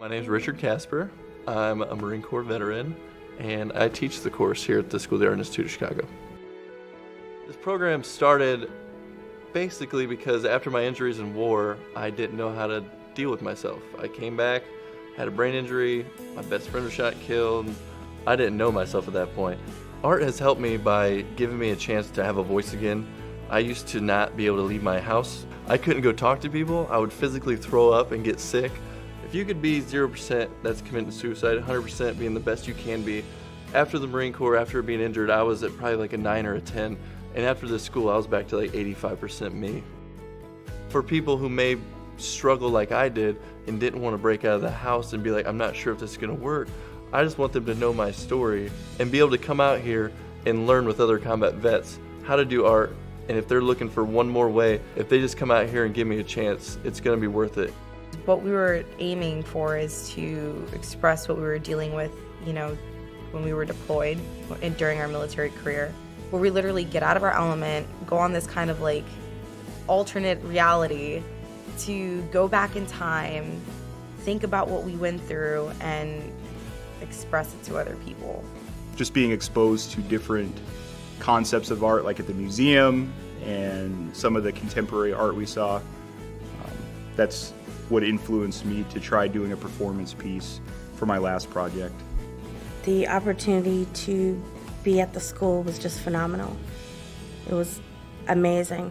My name is Richard Casper. I'm a Marine Corps veteran, and I teach the course here at the School of the Art Institute of Chicago. This program started basically because after my injuries in war, I didn't know how to deal with myself. I came back, had a brain injury, my best friend was shot and killed. I didn't know myself at that point. Art has helped me by giving me a chance to have a voice again. I used to not be able to leave my house. I couldn't go talk to people. I would physically throw up and get sick. If you could be 0%, that's committing suicide, 100% being the best you can be. After the Marine Corps, after being injured, I was at probably like a 9 or a 10. And after this school, I was back to like 85% me. For people who may struggle like I did and didn't want to break out of the house and be like, I'm not sure if this is going to work, I just want them to know my story and be able to come out here and learn with other combat vets how to do art. And if they're looking for one more way, if they just come out here and give me a chance, it's going to be worth it. What we were aiming for is to express what we were dealing with, when we were deployed and during our military career, where we literally get out of our element, go on this kind of like alternate reality to go back in time, think about what we went through, and express it to other people. Just being exposed to different concepts of art, like at the museum and some of the contemporary art we saw, that's what influenced me to try doing a performance piece for my last project. The opportunity to be at the school was just phenomenal. It was amazing.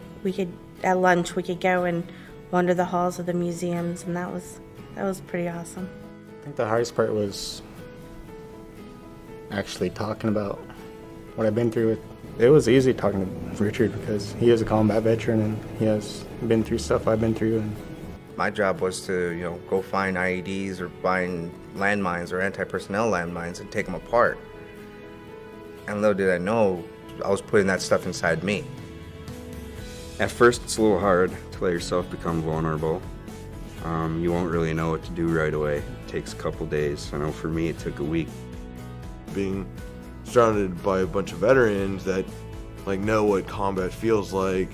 At lunch, we could go and wander the halls of the museums, and that was pretty awesome. I think the hardest part was actually talking about what I've been through. It was easy talking to Richard because he is a combat veteran and he has been through stuff I've been through. And my job was to, go find IEDs or find landmines or anti-personnel landmines and take them apart. And little did I know, I was putting that stuff inside me. At first, it's a little hard to let yourself become vulnerable. You won't really know what to do right away. It takes a couple days. I know for me, it took a week. Being surrounded by a bunch of veterans that know what combat feels like,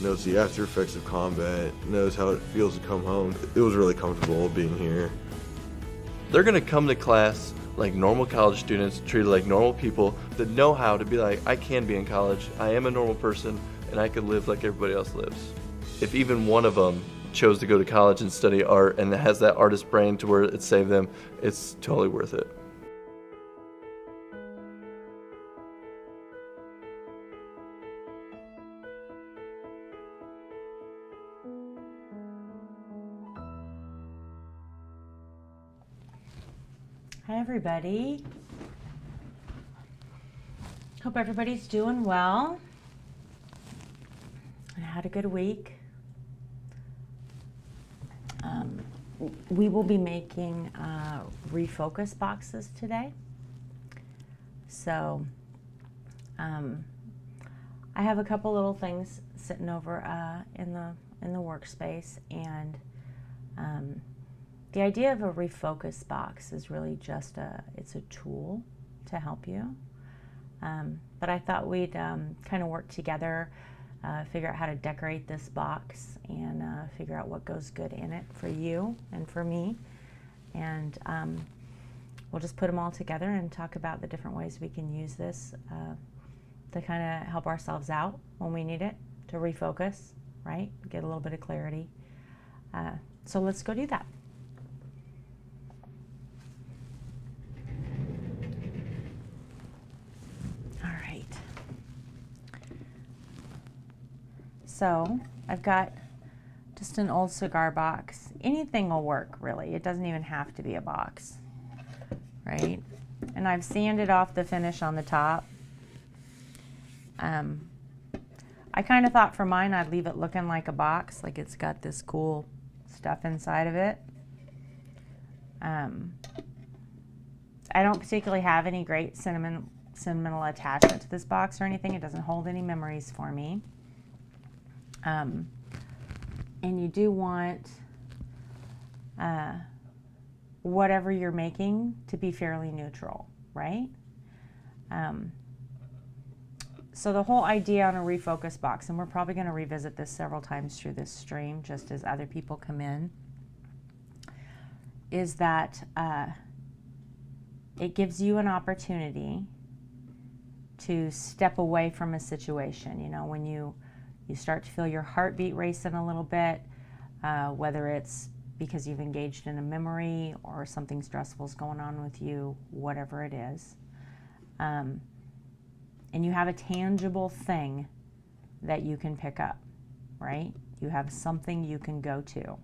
knows the after effects of combat, knows how it feels to come home. It was really comfortable being here. They're going to come to class like normal college students, treated like normal people that know how to be like, I can be in college, I am a normal person, and I can live like everybody else lives. If even one of them chose to go to college and study art and has that artist brain to where it saved them, it's totally worth it. Hi everybody. Hope everybody's doing well. I had a good week. We will be making refocus boxes today. So I have a couple little things sitting over in the workspace, and the idea of a refocus box is really just it's a tool to help you. But I thought we'd kind of work together, figure out how to decorate this box, and figure out what goes good in it for you and for me. And we'll just put them all together and talk about the different ways we can use this to kind of help ourselves out when we need it, to refocus, right? Get a little bit of clarity. So let's go do that. So I've got just an old cigar box. Anything will work, really. It doesn't even have to be a box, right? And I've sanded off the finish on the top. I kind of thought for mine I'd leave it looking like a box, like it's got this cool stuff inside of it. I don't particularly have any great sentimental attachment to this box or anything. It doesn't hold any memories for me. And you do want whatever you're making to be fairly neutral, right? So the whole idea on a refocus box, and we're probably going to revisit this several times through this stream just as other people come in, is that it gives you an opportunity to step away from a situation. You know, when you start to feel your heartbeat racing a little bit, whether it's because you've engaged in a memory or something stressful is going on with you, whatever it is, and you have a tangible thing that you can pick up, right? You have something you can go to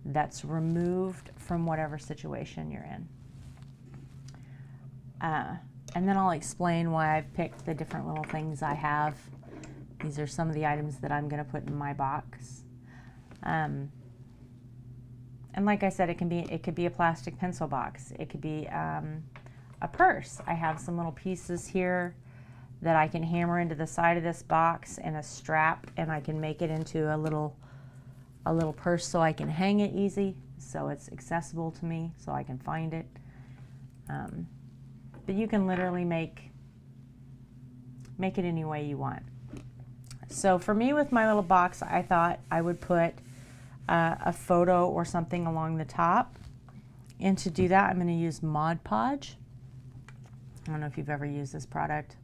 that's removed from whatever situation you're in. And then I'll explain why I've picked the different little things I have. These are some of the items that I'm going to put in my box. And like I said, it could be a plastic pencil box. It could be a purse. I have some little pieces here that I can hammer into the side of this box and a strap, and I can make it into a little purse so I can hang it easy, so it's accessible to me, so I can find it. But you can literally make it any way you want. So for me, with my little box, I thought I would put a photo or something along the top. And to do that, I'm going to use Modge Podge. I don't know if you've ever used this product,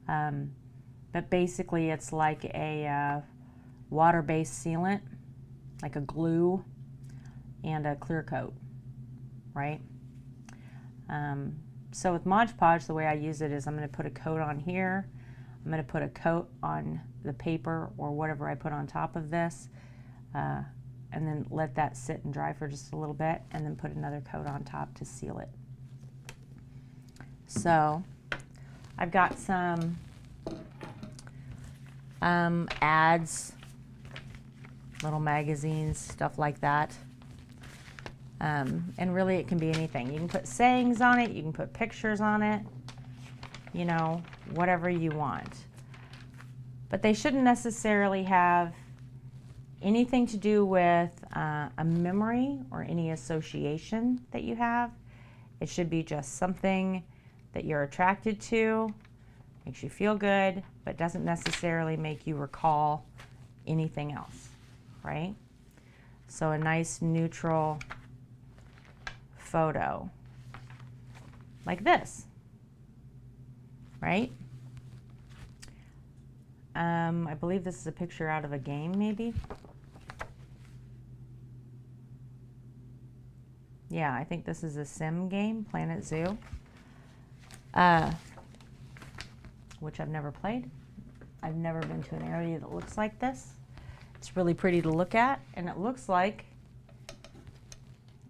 but basically it's like a water-based sealant, like a glue and a clear coat, right? So with Modge Podge, the way I use it is I'm going to put a coat on here. I'm going to put a coat on the paper or whatever I put on top of this, and then let that sit and dry for just a little bit, and then put another coat on top to seal it. So I've got some ads, little magazines, stuff like that. And really it can be anything. You can put sayings on it, you can put pictures on it, you know, whatever you want. But they shouldn't necessarily have anything to do with a memory or any association that you have. It should be just something that you're attracted to, makes you feel good, but doesn't necessarily make you recall anything else, right? So a nice neutral photo like this, right? I believe this is a picture out of a game, maybe. Yeah, I think this is a sim game, Planet Zoo, which I've never played. I've never been to an area that looks like this. It's really pretty to look at, and it looks like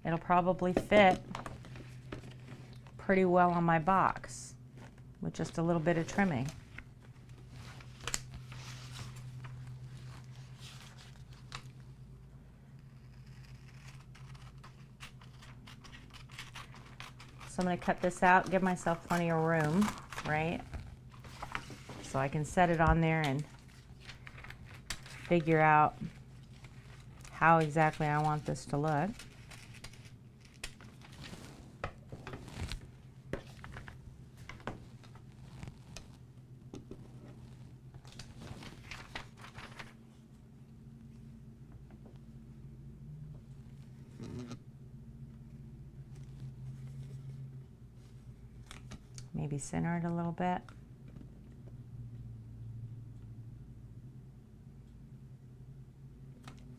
it'll probably fit pretty well on my box with just a little bit of trimming. So I'm going to cut this out, give myself plenty of room, right? So I can set it on there and figure out how exactly I want this to look. Maybe center it a little bit.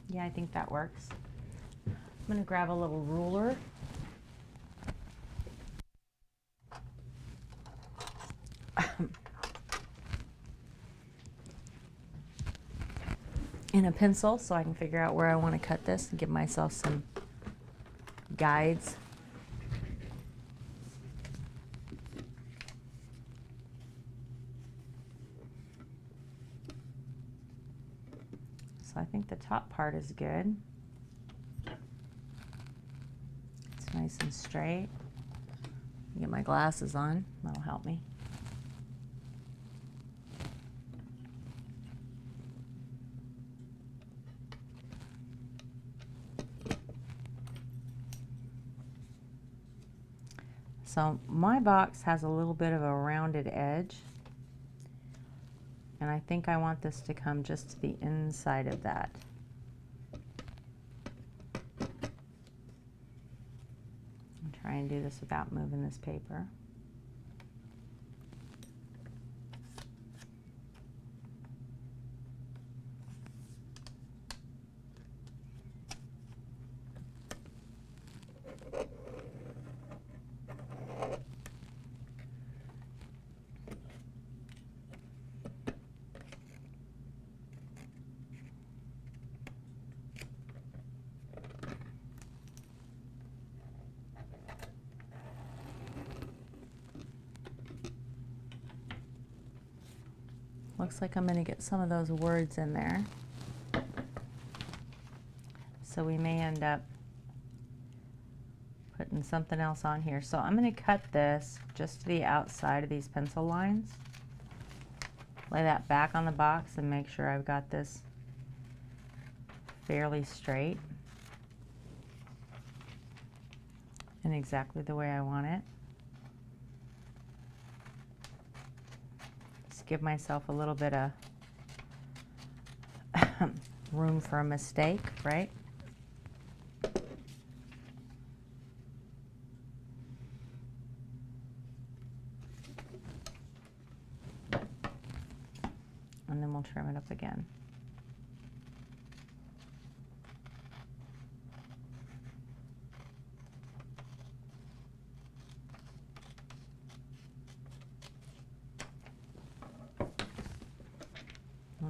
Yeah, I think that works. I'm going to grab a little ruler. And a pencil so I can figure out where I want to cut this and give myself some guides. So I think the top part is good. It's nice and straight. Get my glasses on, that'll help me. So my box has a little bit of a rounded edge, and I think I want this to come just to the inside of that. Try and do this without moving this paper. Looks like I'm going to get some of those words in there. So we may end up putting something else on here. So I'm going to cut this just to the outside of these pencil lines. Lay that back on the box and make sure I've got this fairly straight and exactly the way I want it. Give myself a little bit of room for a mistake, right? And then we'll trim it up again.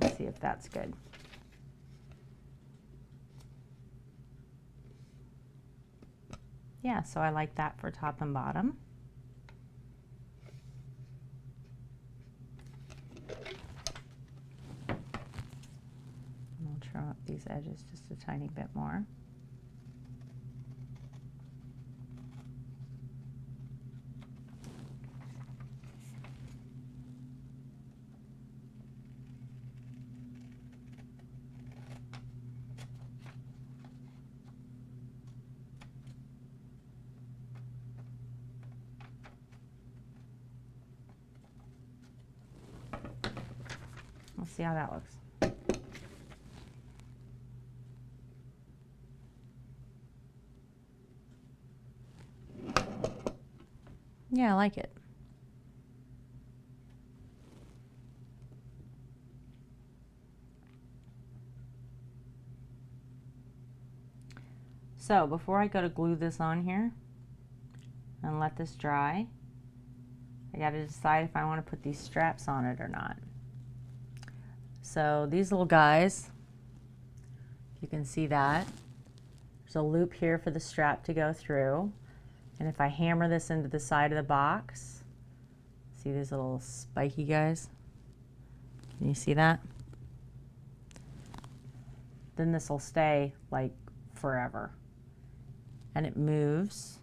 Let's see if that's good. Yeah, so I like that for top and bottom. And I'll trim up these edges just a tiny bit more. Let's see how that looks. Yeah, I like it. So before I go to glue this on here and let this dry, I got to decide if I want to put these straps on it or not. So these little guys, you can see that. There's a loop here for the strap to go through. And if I hammer this into the side of the box, see these little spiky guys? Can you see that? Then this will stay like forever. And it moves.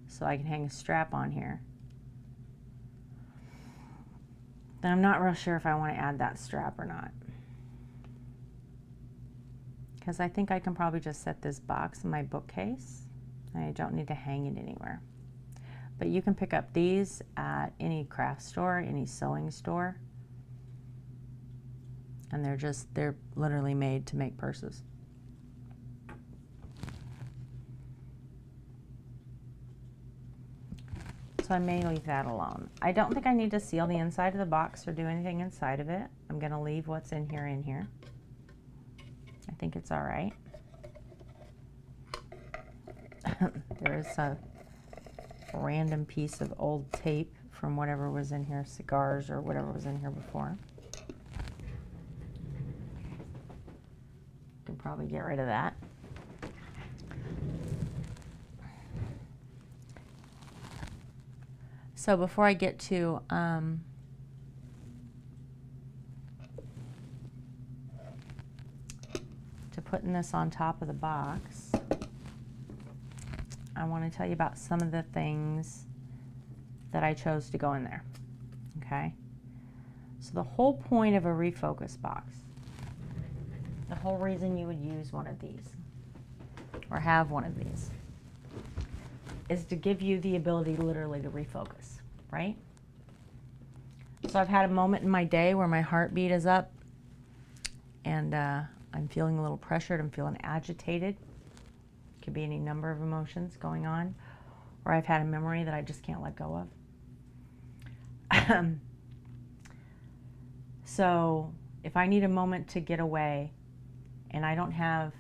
So I can hang a strap on here. Then I'm not real sure if I want to add that strap or not. Because I think I can probably just set this box in my bookcase. I don't need to hang it anywhere. But you can pick up these at any craft store, any sewing store. And they're literally made to make purses. So I may leave that alone. I don't think I need to seal the inside of the box or do anything inside of it. I'm going to leave what's in here. I think it's all right. There's a random piece of old tape from whatever was in here, cigars or whatever was in here before. Can probably get rid of that. So before I get to putting this on top of the box, I want to tell you about some of the things that I chose to go in there. Okay? So the whole point of a refocus box, the whole reason you would use one of these or have one of these is to give you the ability literally to refocus, right? So I've had a moment in my day where my heartbeat is up and I'm feeling a little pressured, I'm feeling agitated. Could be any number of emotions going on, or I've had a memory that I just can't let go of. So if I need a moment to get away and I don't have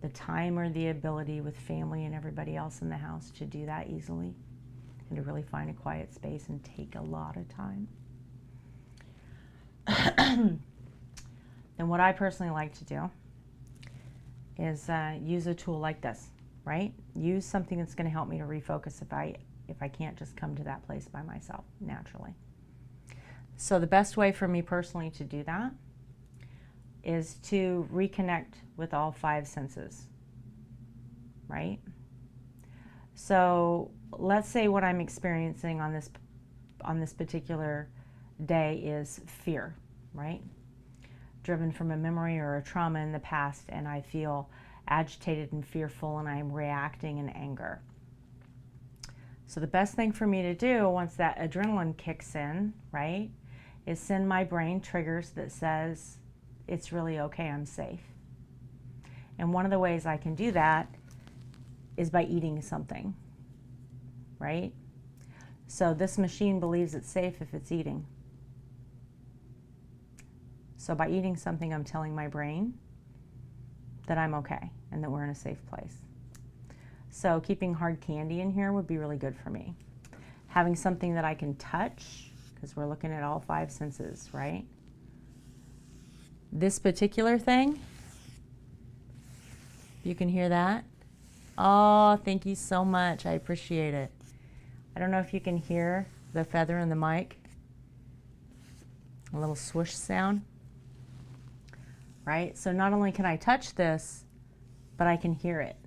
the time or the ability with family and everybody else in the house to do that easily, and to really find a quiet space and take a lot of time, then what I personally like to do is use a tool like this, right? Use something that's going to help me to refocus if I can't just come to that place by myself naturally. So the best way for me personally to do that is to reconnect with all 5 senses, right? So let's say what I'm experiencing on this particular day is fear, right? Driven from a memory or a trauma in the past, and I feel agitated and fearful, and I'm reacting in anger. So the best thing for me to do once that adrenaline kicks in, right, is send my brain triggers that says, it's really okay, I'm safe. And one of the ways I can do that is by eating something, right? So this machine believes it's safe if it's eating. So by eating something, I'm telling my brain that I'm okay and that we're in a safe place. So keeping hard candy in here would be really good for me. Having something that I can touch, because we're looking at all 5 senses, right? This particular thing, you can hear that. Oh, thank you so much. I appreciate it. I don't know if you can hear the feather in the mic. A little swoosh sound. Right? So not only can I touch this, but I can hear it.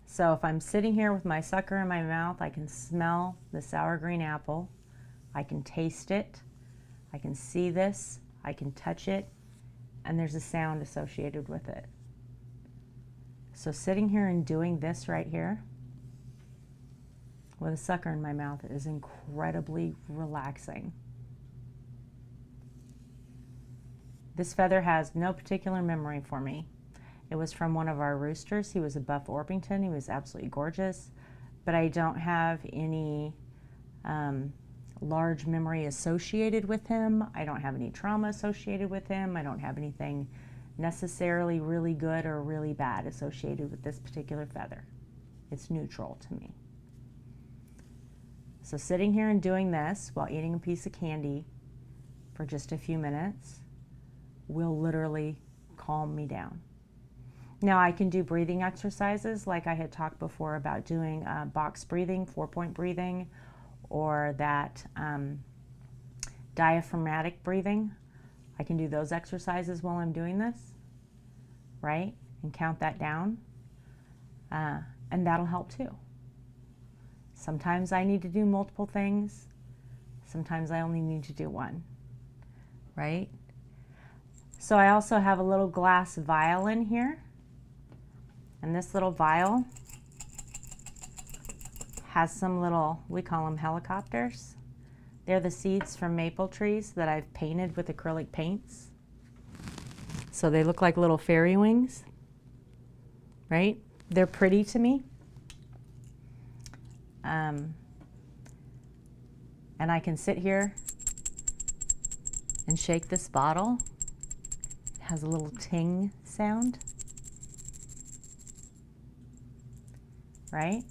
So if I'm sitting here with my sucker in my mouth, I can smell the sour green apple. I can taste it. I can see this. I can touch it. And there's a sound associated with it. So sitting here and doing this right here with a sucker in my mouth is incredibly relaxing. This feather has no particular memory for me. It was from one of our roosters. He was a buff Orpington. He was absolutely gorgeous, but I don't have any large memory associated with him. I don't have any trauma associated with him. I don't have anything necessarily really good or really bad associated with this particular feather. It's neutral to me. So sitting here and doing this while eating a piece of candy for just a few minutes will literally calm me down. Now I can do breathing exercises like I had talked before about doing box breathing, 4-point breathing, or that diaphragmatic breathing. I can do those exercises while I'm doing this, right? And count that down. And that'll help too. Sometimes I need to do multiple things. Sometimes I only need to do one, right? So I also have a little glass vial in here. And this little vial has some little, we call them helicopters. They're the seeds from maple trees that I've painted with acrylic paints. So they look like little fairy wings, right? They're pretty to me. And I can sit here and shake this bottle. It has a little ting sound. Right?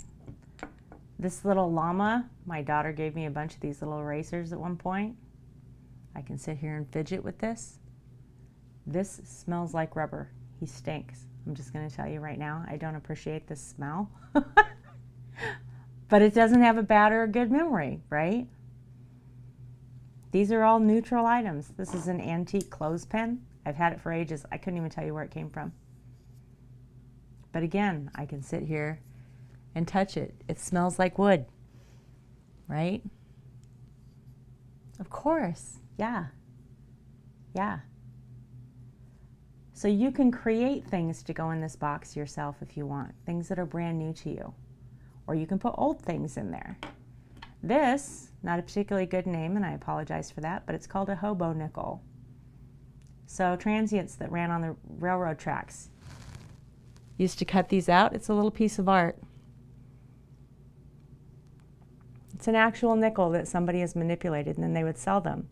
This little llama, my daughter gave me a bunch of these little erasers at one point. I can sit here and fidget with this. This smells like rubber. He stinks. I'm just going to tell you right now, I don't appreciate this smell. But it doesn't have a bad or a good memory, right? These are all neutral items. This is an antique clothespin. I've had it for ages. I couldn't even tell you where it came from. But again, I can sit here and touch it. It smells like wood, right? Of course, yeah. Yeah. So you can create things to go in this box yourself if you want, things that are brand new to you. Or you can put old things in there. This, not a particularly good name, and I apologize for that, but it's called a hobo nickel. So transients that ran on the railroad tracks Used to cut these out. It's a little piece of art. It's an actual nickel that somebody has manipulated, and then they would sell them.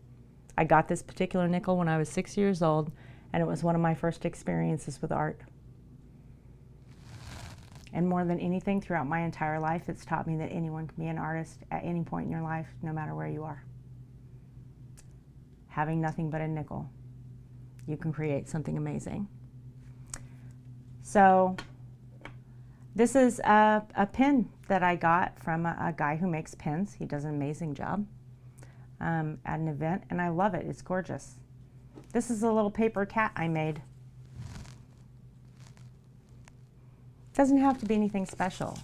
I got this particular nickel when I was 6 years old, and it was one of my first experiences with art. And more than anything throughout my entire life, it's taught me that anyone can be an artist at any point in your life, no matter where you are. Having nothing but a nickel, you can create something amazing. So this is a pin that I got from a guy who makes pins. He does an amazing job at an event, and I love it. It's gorgeous. This is a little paper cat I made. Doesn't have to be anything special.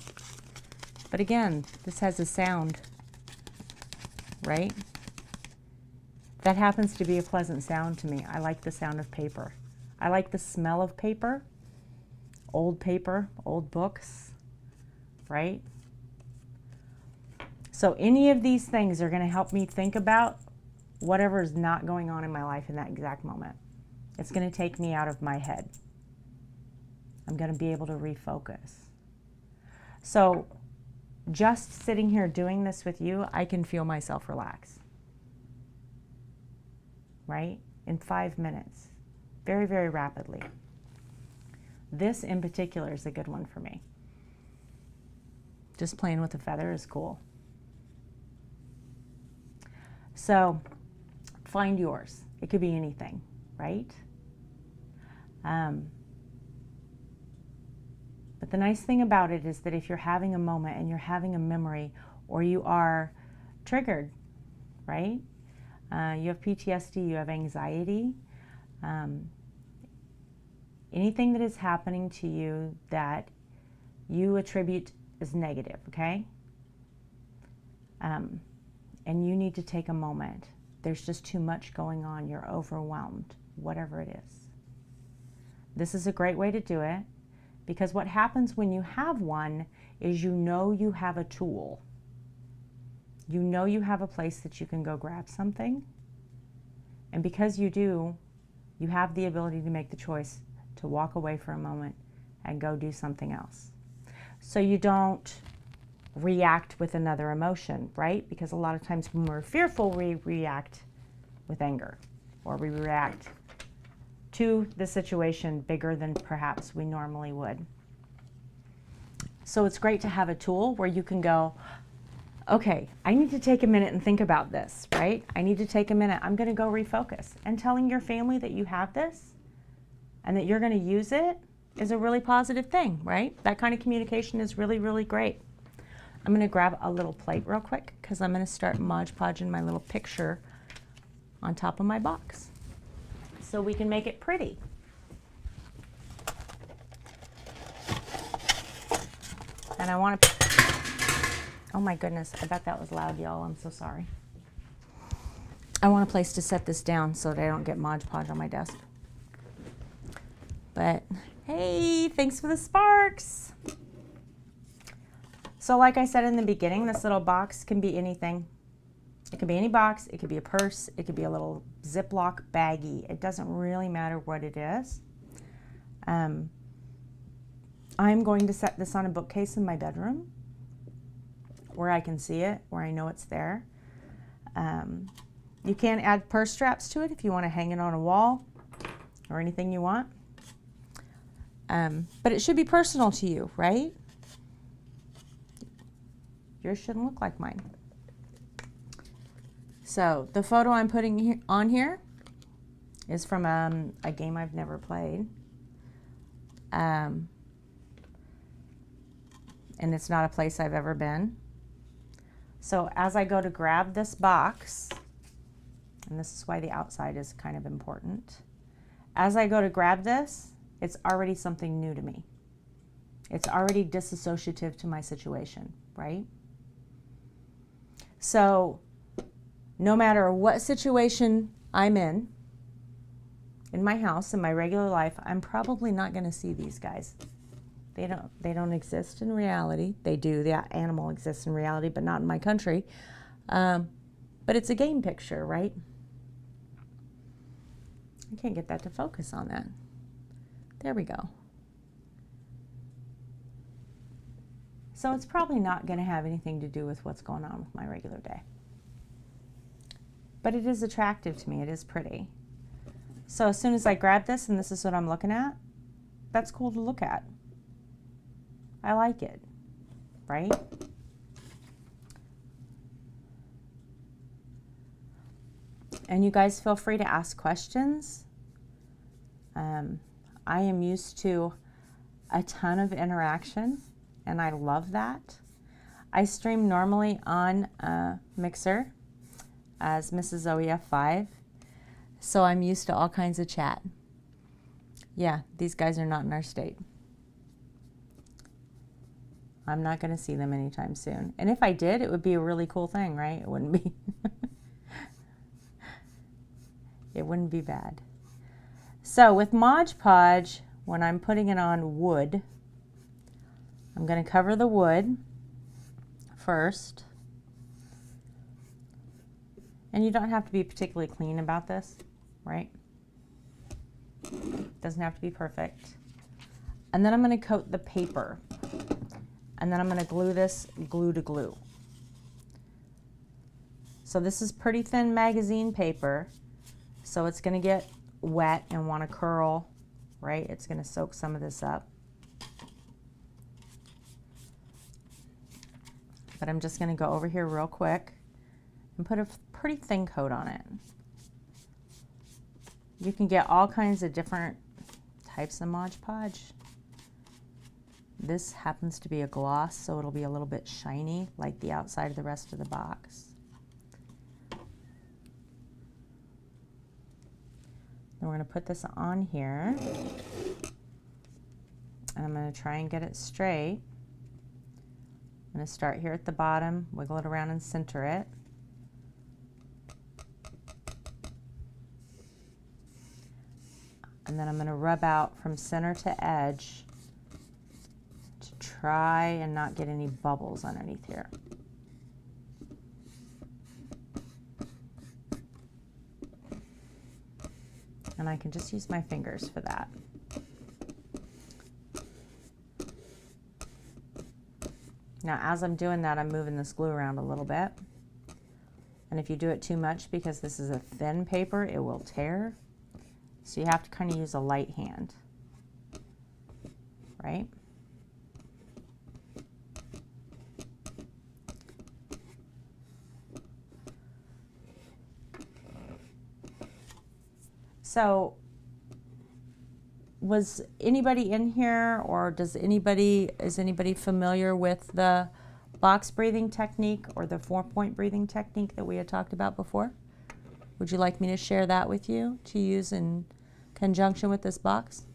But again, this has a sound, right? That happens to be a pleasant sound to me. I like the sound of paper. I like the smell of paper, old books, right? So any of these things are going to help me think about whatever is not going on in my life in that exact moment. It's going to take me out of my head. I'm going to be able to refocus. So just sitting here doing this with you, I can feel myself relax. Right? In 5 minutes. Very, very rapidly. This in particular is a good one for me. Just playing with a feather is cool. So find yours. It could be anything, right? But the nice thing about it is that if you're having a moment and you're having a memory, or you are triggered, right? You have PTSD, you have anxiety, anything that is happening to you that you attribute as negative, okay? And you need to take a moment. There's just too much going on. You're overwhelmed, whatever it is. This is a great way to do it, because what happens when you have one is you know you have a tool. You know you have a place that you can go grab something. And because you do, you have the ability to make the choice to walk away for a moment and go do something else. So you don't react with another emotion, right? Because a lot of times when we're fearful, we react with anger, or we react to the situation bigger than perhaps we normally would. So it's great to have a tool where you can go, okay, I need to take a minute and think about this, right? I need to take a minute. I'm going to go refocus. And telling your family that you have this and that you're going to use it is a really positive thing, right? That kind of communication is really, really great. I'm going to grab a little plate real quick because I'm going to start Modge Podging my little picture on top of my box so we can make it pretty. And I want to... Oh my goodness, I bet that was loud, y'all. I'm so sorry. I want a place to set this down so that I don't get Modge Podge on my desk. But hey, thanks for the sparks. So like I said in the beginning, this little box can be anything. It could be any box, it could be a purse, it could be a little Ziploc baggie. It doesn't really matter what it is. I'm going to set this on a bookcase in my bedroom where I can see it, where I know it's there. You can add purse straps to it if you want to hang it on a wall or anything you want. But it should be personal to you, right? Yours shouldn't look like mine. So the photo I'm putting on here is from a game I've never played. And it's not a place I've ever been. So as I go to grab this box, and this is why the outside is kind of important. As I go to grab this, it's already something new to me. It's already disassociative to my situation, right? So no matter what situation I'm in my house, in my regular life, I'm probably not going to see these guys. They don't exist in reality. They do. The animal exists in reality, but not in my country. But it's a game picture, right? I can't get that to focus on that. There we go. So it's probably not going to have anything to do with what's going on with my regular day. But it is attractive to me. It is pretty. So as soon as I grab this and this is what I'm looking at, that's cool to look at. I like it, right? And you guys feel free to ask questions. I am used to a ton of interaction, and I love that. I stream normally on Mixer as Mrs. OEF5, so I'm used to all kinds of chat. Yeah, these guys are not in our state. I'm not going to see them anytime soon. And if I did, it would be a really cool thing, right? It wouldn't be. It wouldn't be bad. So with Modge Podge, when I'm putting it on wood, I'm going to cover the wood first. And you don't have to be particularly clean about this, right? Doesn't have to be perfect. And then I'm going to coat the paper. And then I'm going to glue this glue to glue. So this is pretty thin magazine paper. So it's going to get wet and want to curl, right? It's going to soak some of this up. But I'm just going to go over here real quick and put a pretty thin coat on it. You can get all kinds of different types of Modge Podge. This happens to be a gloss, so it'll be a little bit shiny like the outside of the rest of the box. Then we're going to put this on here, and I'm going to try and get it straight. I'm going to start here at the bottom, wiggle it around and center it. And then I'm going to rub out from center to edge to try and not get any bubbles underneath here. And I can just use my fingers for that. Now, as I'm doing that, I'm moving this glue around a little bit. And if you do it too much, because this is a thin paper, it will tear. So you have to kind of use a light hand, right? So was anybody in here, or is anybody familiar with the box breathing technique or the 4-point breathing technique that we had talked about before? Would you like me to share that with you to use in conjunction with this box?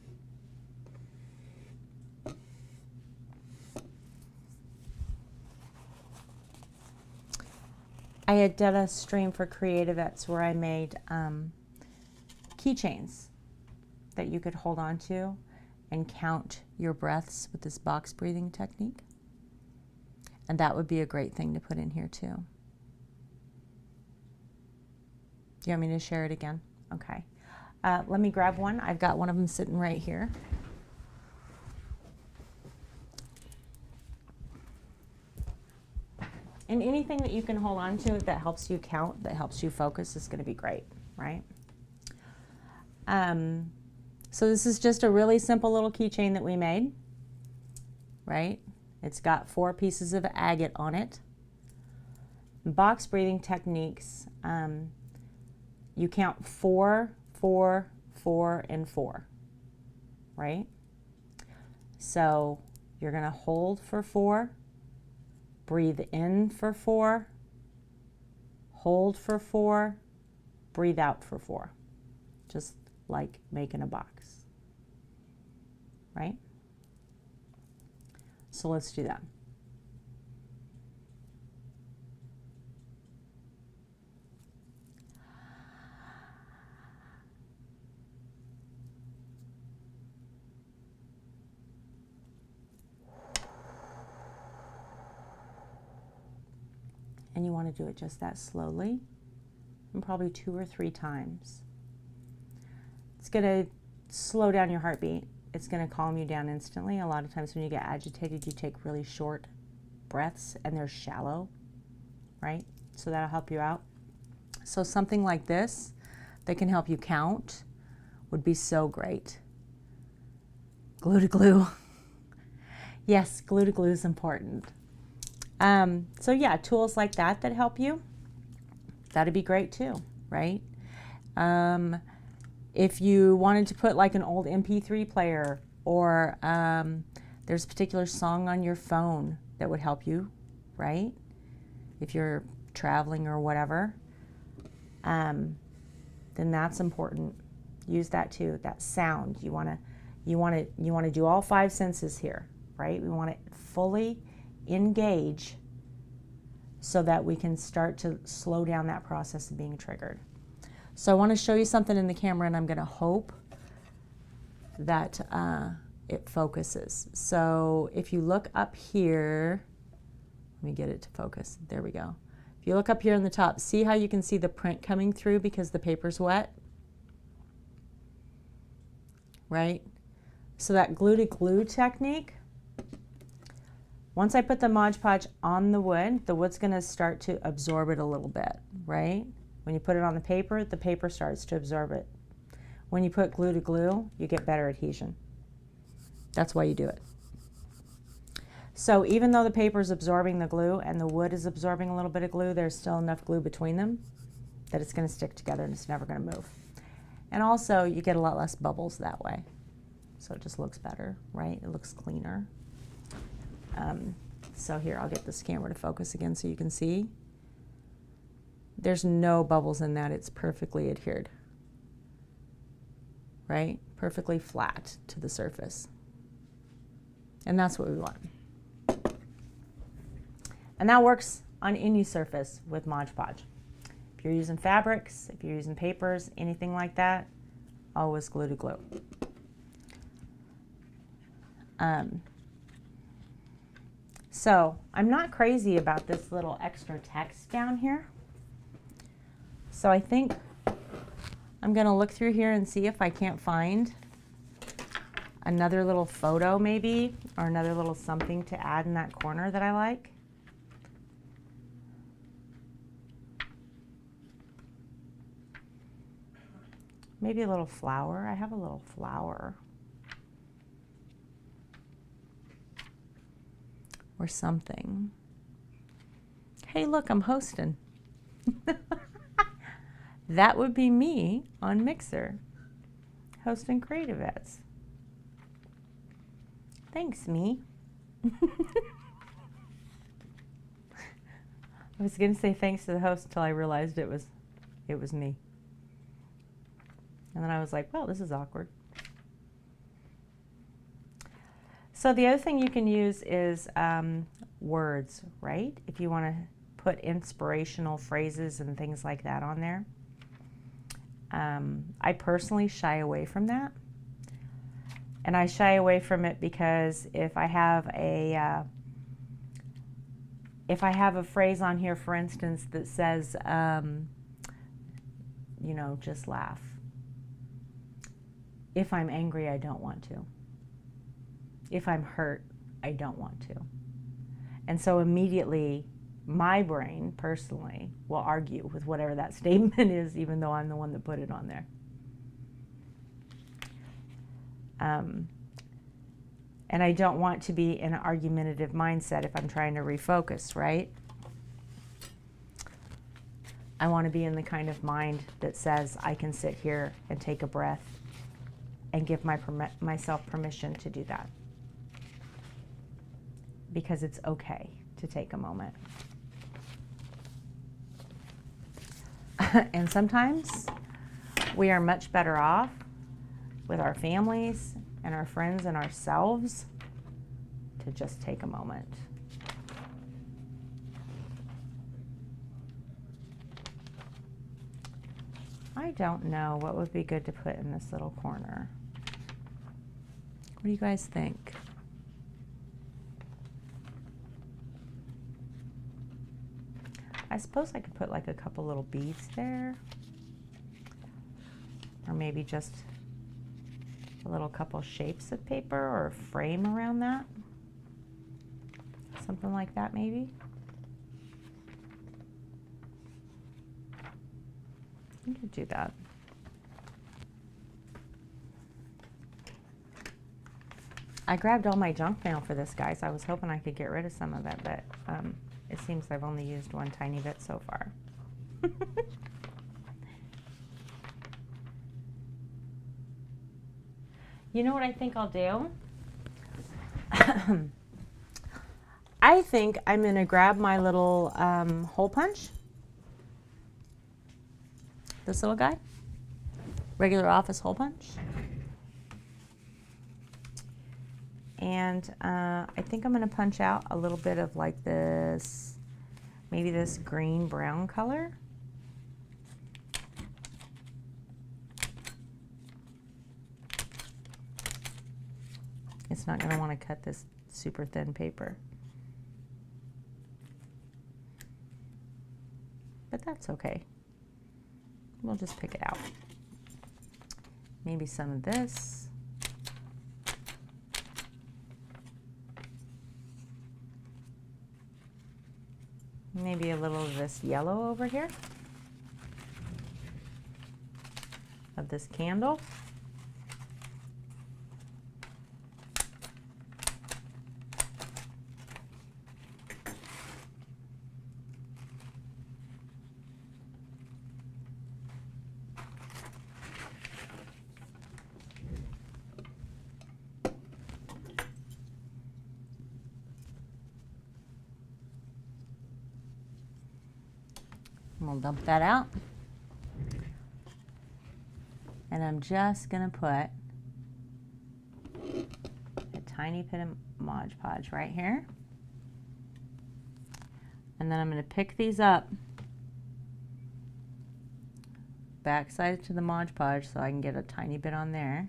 I had done a stream for CreatiVets where I made keychains that you could hold on to and count your breaths with this box breathing technique. And that would be a great thing to put in here too. Do you want me to share it again? Okay. Let me grab one. I've got one of them sitting right here. And anything that you can hold on to that helps you count, that helps you focus is going to be great, right? So this is just a really simple little keychain that we made, right? It's got 4 pieces of agate on it. Box breathing techniques, you count 4, 4, 4, and 4, right? So you're going to hold for 4, breathe in for 4, hold for 4, breathe out for 4. Just like making a box, right? So let's do that. And you want to do it just that slowly, and probably 2 or 3 times. It's going to slow down your heartbeat. It's going to calm you down instantly. A lot of times when you get agitated, you take really short breaths and they're shallow, right? So that'll help you out. So something like this that can help you count would be so great. Glue to glue. Yes, glue to glue is important. So yeah, tools like that help you, that'd be great too, right? If you wanted to put like an old MP3 player, or there's a particular song on your phone that would help you, right? If you're traveling or whatever, then that's important. Use that too. That sound. You want to do all 5 senses here, right? We want to fully engage so that we can start to slow down that process of being triggered. So I want to show you something in the camera, and I'm going to hope that it focuses. So if you look up here, let me get it to focus. There we go. If you look up here in the top, see how you can see the print coming through because the paper's wet? Right? So that glue to glue technique, once I put the Modge Podge on the wood's going to start to absorb it a little bit, right? When you put it on the paper starts to absorb it. When you put glue to glue, you get better adhesion. That's why you do it. So even though the paper is absorbing the glue and the wood is absorbing a little bit of glue, there's still enough glue between them that it's going to stick together and it's never going to move. And also, you get a lot less bubbles that way. So it just looks better, right? It looks cleaner. So here, I'll get this camera to focus again so you can see. There's no bubbles in that. It's perfectly adhered, right? Perfectly flat to the surface. And that's what we want. And that works on any surface with Modge Podge. If you're using fabrics, if you're using papers, anything like that, always glue to glue. So I'm not crazy about this little extra text down here. So I think I'm going to look through here and see if I can't find another little photo maybe, or another little something to add in that corner that I like. Maybe a little flower. I have a little flower. Or something. Hey, look, I'm hosting. That would be me on Mixer, hosting CreatiVets. Thanks, me. I was going to say thanks to the host until I realized it was me. And then I was like, well, this is awkward. So the other thing you can use is words, right? If you want to put inspirational phrases and things like that on there. I personally shy away from that. And I shy away from it because if I have a phrase on here, for instance, that says, you know, just laugh. If I'm angry, I don't want to. If I'm hurt, I don't want to. And so immediately, my brain, personally, will argue with whatever that statement is, even though I'm the one that put it on there. And I don't want to be in an argumentative mindset if I'm trying to refocus, right? I want to be in the kind of mind that says I can sit here and take a breath and give myself permission to do that. Because it's okay to take a moment. And sometimes we are much better off with our families and our friends and ourselves to just take a moment. I don't know what would be good to put in this little corner. What do you guys think? I suppose I could put like a couple little beads there. Or maybe just a little couple shapes of paper or a frame around that. Something like that maybe. You could do that. I grabbed all my junk mail for this, guys. I was hoping I could get rid of some of it, but it seems I've only used one tiny bit so far. You know what I think I'll do? I think I'm going to grab my little hole punch. This little guy. Regular office hole punch. And I think I'm going to punch out a little bit of like this, maybe this green brown color. It's not going to want to cut this super thin paper. But that's okay. We'll just pick it out. Maybe some of this. Maybe a little of this yellow over here. Of this candle. We'll dump that out. And I'm just going to put a tiny bit of Modge Podge right here. And then I'm going to pick these up backside to the Modge Podge so I can get a tiny bit on there.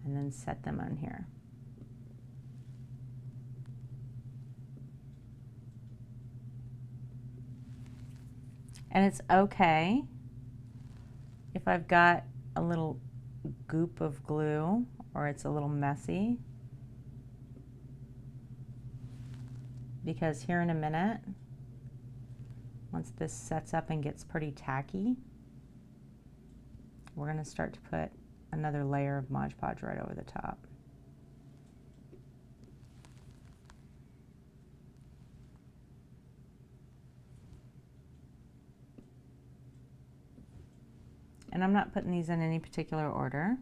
And then set them on here. And it's okay if I've got a little goop of glue or it's a little messy, because here in a minute, once this sets up and gets pretty tacky, we're going to start to put another layer of Modge Podge right over the top. And I'm not putting these in any particular order.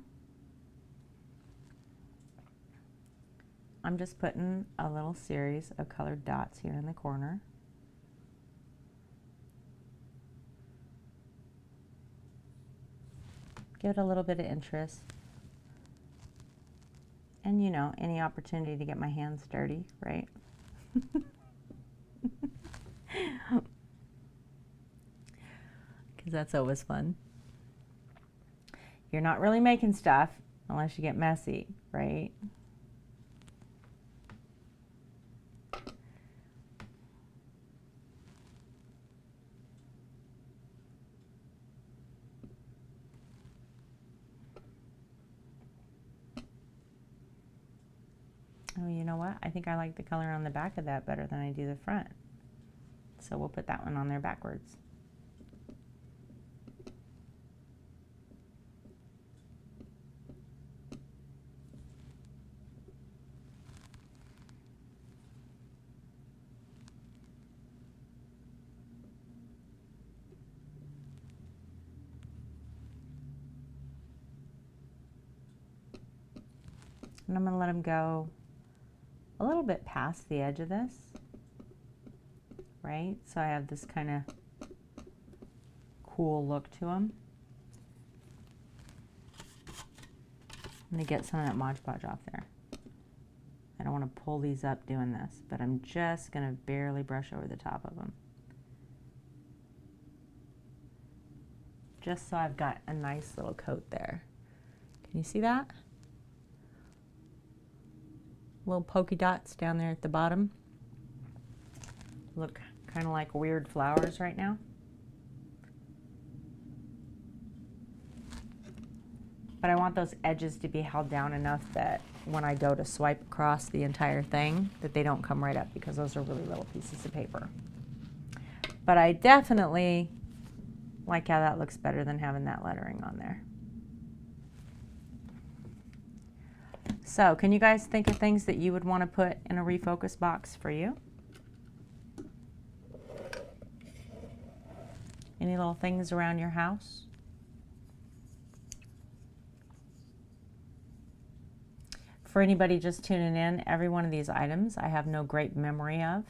I'm just putting a little series of colored dots here in the corner. Give it a little bit of interest. And you know, any opportunity to get my hands dirty, right? Because that's always fun. You're not really making stuff unless you get messy, right? Oh, you know what? I think I like the color on the back of that better than I do the front. So we'll put that one on there backwards. And I'm going to let them go a little bit past the edge of this, right? So I have this kind of cool look to them. I'm going to get some of that Modge Podge off there. I don't want to pull these up doing this, but I'm just going to barely brush over the top of them. Just so I've got a nice little coat there. Can you see that? Little pokey dots down there at the bottom. Look kind of like weird flowers right now. But I want those edges to be held down enough that when I go to swipe across the entire thing, that they don't come right up because those are really little pieces of paper. But I definitely like how that looks better than having that lettering on there. So can you guys think of things that you would want to put in a refocus box for you? Any little things around your house? For anybody just tuning in, every one of these items I have no great memory of,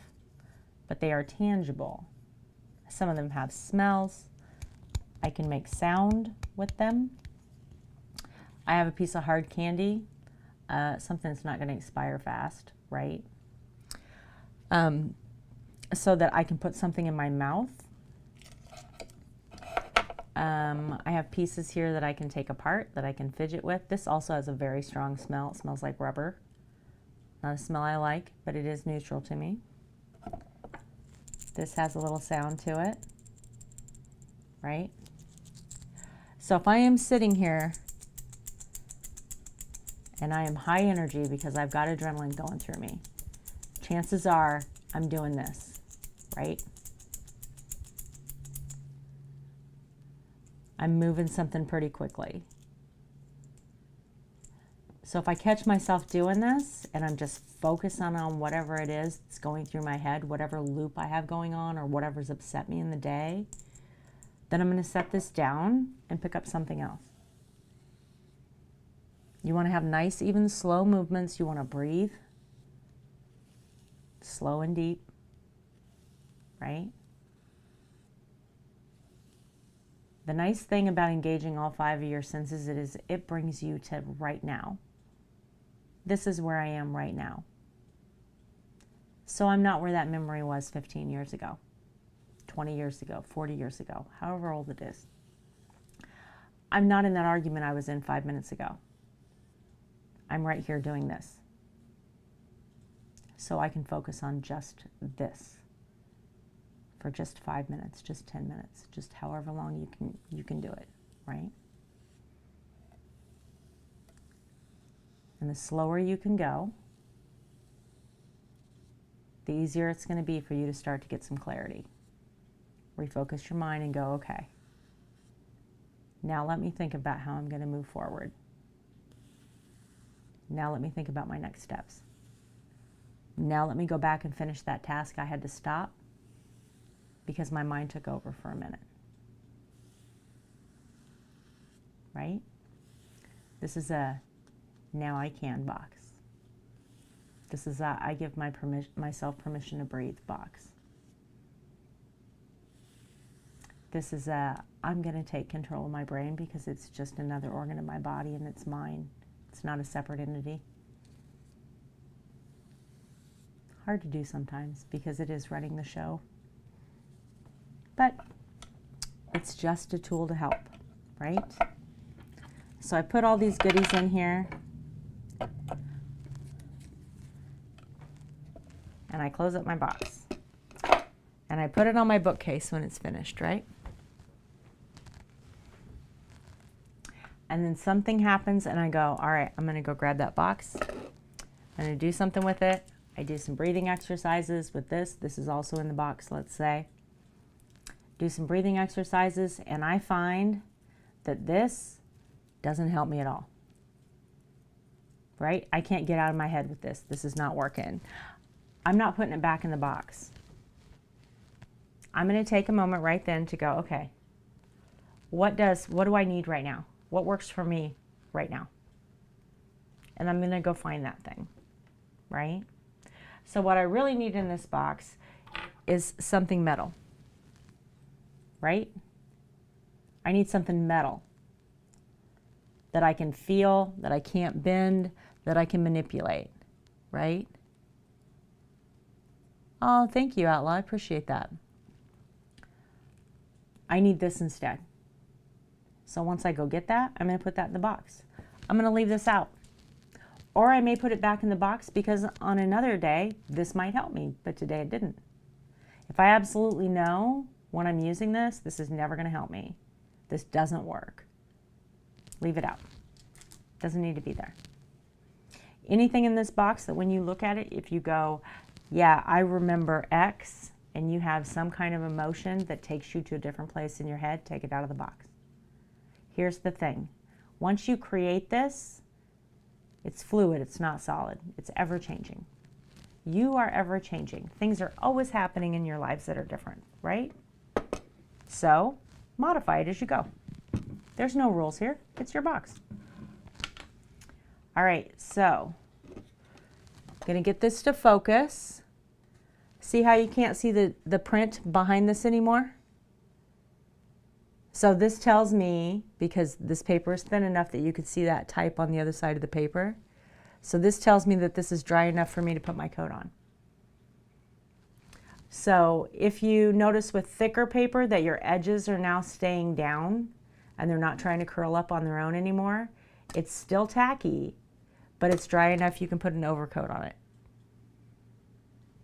but they are tangible. Some of them have smells. I can make sound with them. I have a piece of hard candy, something that's not going to expire fast, right? So that I can put something in my mouth. I have pieces here that I can take apart, that I can fidget with. This also has a very strong smell. It smells like rubber. Not a smell I like, but it is neutral to me. This has a little sound to it, right? So if I am sitting here and I am high energy because I've got adrenaline going through me, chances are I'm doing this, right? I'm moving something pretty quickly. So if I catch myself doing this and I'm just focusing on whatever it is that's going through my head, whatever loop I have going on or whatever's upset me in the day, then I'm going to set this down and pick up something else. You want to have nice, even slow movements. You want to breathe slow and deep, right? The nice thing about engaging all 5 of your senses is it brings you to right now. This is where I am right now. So I'm not where that memory was 15 years ago, 20 years ago, 40 years ago, however old it is. I'm not in that argument I was in 5 minutes ago. I'm right here doing this. So I can focus on just this. For just 5 minutes, just 10 minutes, just however long you can do it, right? And the slower you can go, the easier it's going to be for you to start to get some clarity. Refocus your mind and go, okay, now let me think about how I'm going to move forward. Now let me think about my next steps. Now let me go back and finish that task I had to stop because my mind took over for a minute. Right? This is a now I can box. This is a I give myself permission to breathe box. This is a I'm going to take control of my brain because it's just another organ in my body and it's mine. It's not a separate entity. Hard to do sometimes because it is running the show. But it's just a tool to help, right? So I put all these goodies in here. And I close up my box. And I put it on my bookcase when it's finished, right? And then something happens and I go, all right, I'm going to go grab that box. I'm going to do something with it. I do some breathing exercises with this. This is also in the box, let's say. Do some breathing exercises, and I find that this doesn't help me at all. Right? I can't get out of my head with this. This is not working. I'm not putting it back in the box. I'm going to take a moment right then to go, okay, what do I need right now? What works for me right now? And I'm going to go find that thing, right? So what I really need in this box is something metal, right? I need something metal that I can feel, that I can't bend, that I can manipulate, right? Oh, thank you, Outlaw. I appreciate that. I need this instead. So once I go get that, I'm going to put that in the box. I'm going to leave this out. Or I may put it back in the box because on another day, this might help me, but today it didn't. If I absolutely know when I'm using this, this is never going to help me. This doesn't work. Leave it out. Doesn't need to be there. Anything in this box that when you look at it, if you go, yeah, I remember X, and you have some kind of emotion that takes you to a different place in your head, take it out of the box. Here's the thing. Once you create this, it's fluid, it's not solid, it's ever changing. You are ever changing. Things are always happening in your lives that are different, right? So, modify it as you go. There's no rules here, it's your box. All right, so I'm gonna get this to focus. See how you can't see the print behind this anymore? So this tells me, because this paper is thin enough that you could see that type on the other side of the paper. So this tells me that this is dry enough for me to put my coat on. So if you notice with thicker paper that your edges are now staying down and they're not trying to curl up on their own anymore, it's still tacky, but it's dry enough you can put an overcoat on it,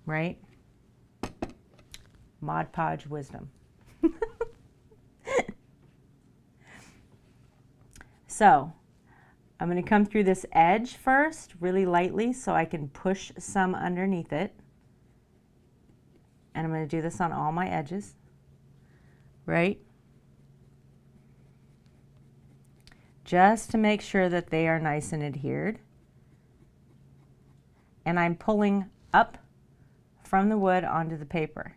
right? Mod Podge wisdom. So I'm going to come through this edge first really lightly so I can push some underneath it. And I'm going to do this on all my edges, right? Just to make sure that they are nice and adhered. And I'm pulling up from the wood onto the paper.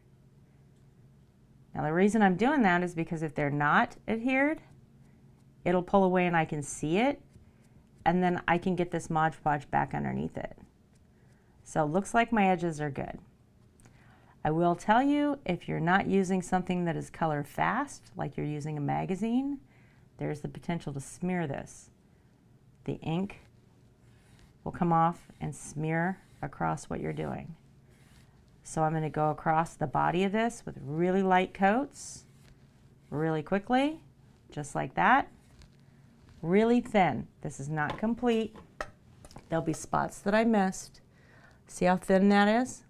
Now the reason I'm doing that is because if they're not adhered, it'll pull away and I can see it, and then I can get this Modge Podge back underneath it. So it looks like my edges are good. I will tell you, if you're not using something that is color fast, like you're using a magazine, there's the potential to smear this. The ink will come off and smear across what you're doing. So I'm going to go across the body of this with really light coats, really quickly, just like that. Really thin. This is not complete. There'll be spots that I missed. See how thin that is?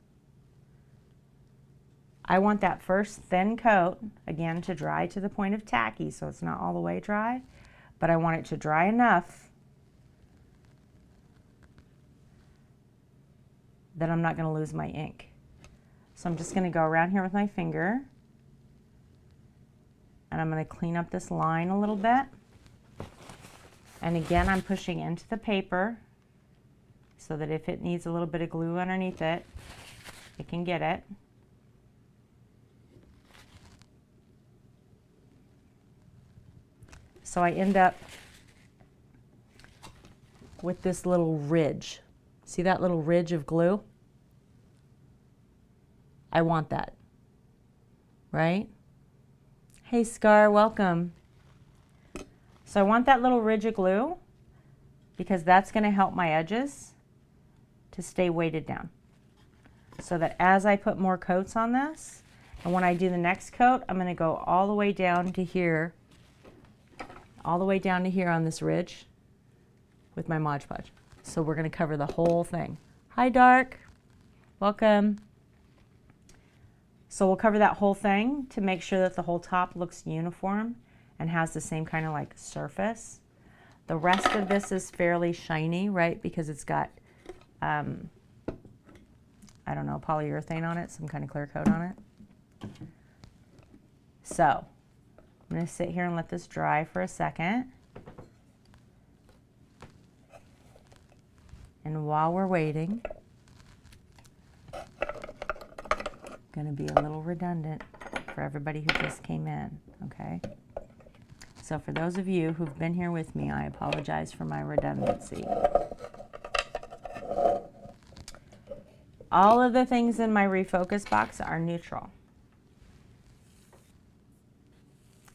I want that first thin coat, again, to dry to the point of tacky, so it's not all the way dry, but I want it to dry enough that I'm not going to lose my ink. So I'm just going to go around here with my finger, and I'm going to clean up this line a little bit. And again, I'm pushing into the paper so that if it needs a little bit of glue underneath it, it can get it. So I end up with this little ridge. See that little ridge of glue? I want that, right? Hey Scar, welcome. So I want that little ridge of glue because that's going to help my edges to stay weighted down. So that as I put more coats on this, and when I do the next coat, I'm going to go all the way down to here, all the way down to here on this ridge with my Modge Podge. So we're going to cover the whole thing. Hi Dark, welcome. So we'll cover that whole thing to make sure that the whole top looks uniform and has the same kind of like surface. The rest of this is fairly shiny, right? Because it's got, I don't know, polyurethane on it, some kind of clear coat on it. So I'm going to sit here and let this dry for a second. And while we're waiting, going to be a little redundant for everybody who just came in, okay? So for those of you who've been here with me, I apologize for my redundancy. All of the things in my refocus box are neutral.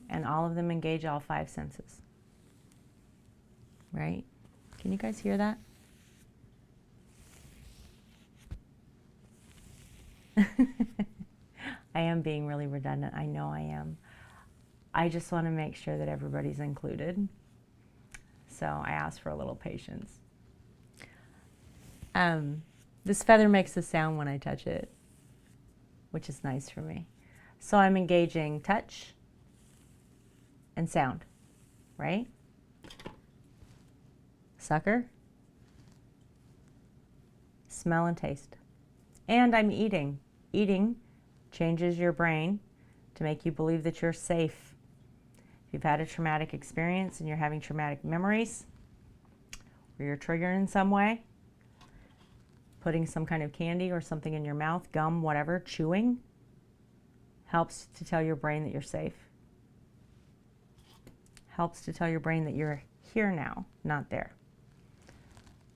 And all of them engage all 5 senses. Right? Can you guys hear that? I am being really redundant. I know I am. I just want to make sure that everybody's included. So I ask for a little patience. This feather makes a sound when I touch it, which is nice for me. So I'm engaging touch and sound, right? Sucker. smell, and taste. And I'm eating. Eating changes your brain to make you believe that you're safe. If you've had a traumatic experience and you're having traumatic memories, or you're triggered in some way, putting some kind of candy or something in your mouth, gum, whatever, chewing, helps to tell your brain that you're safe. Helps to tell your brain that you're here now, not there.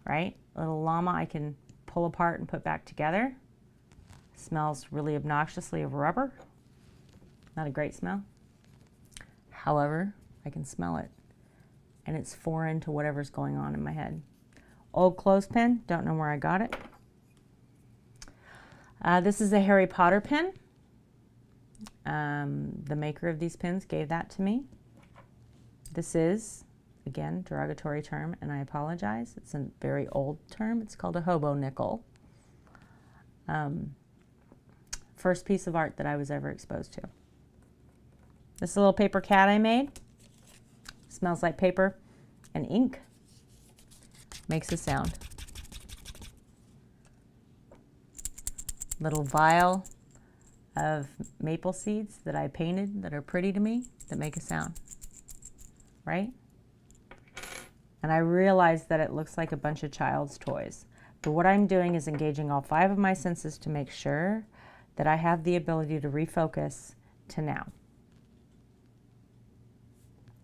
Right? Little llama I can pull apart and put back together. Smells really obnoxiously of rubber. Not a great smell. However, I can smell it. And it's foreign to whatever's going on in my head. Old clothespin, don't know where I got it. This is a Harry Potter pin. The maker of these pins gave that to me. This is, again, derogatory term, and I apologize. It's a very old term. It's called a hobo nickel. First piece of art that I was ever exposed to. This little paper cat I made. Smells like paper and ink. Makes a sound. Little vial of maple seeds that I painted that are pretty to me that make a sound. Right? And I realize that it looks like a bunch of child's toys. But what I'm doing is engaging all 5 of my senses to make sure that I have the ability to refocus to now.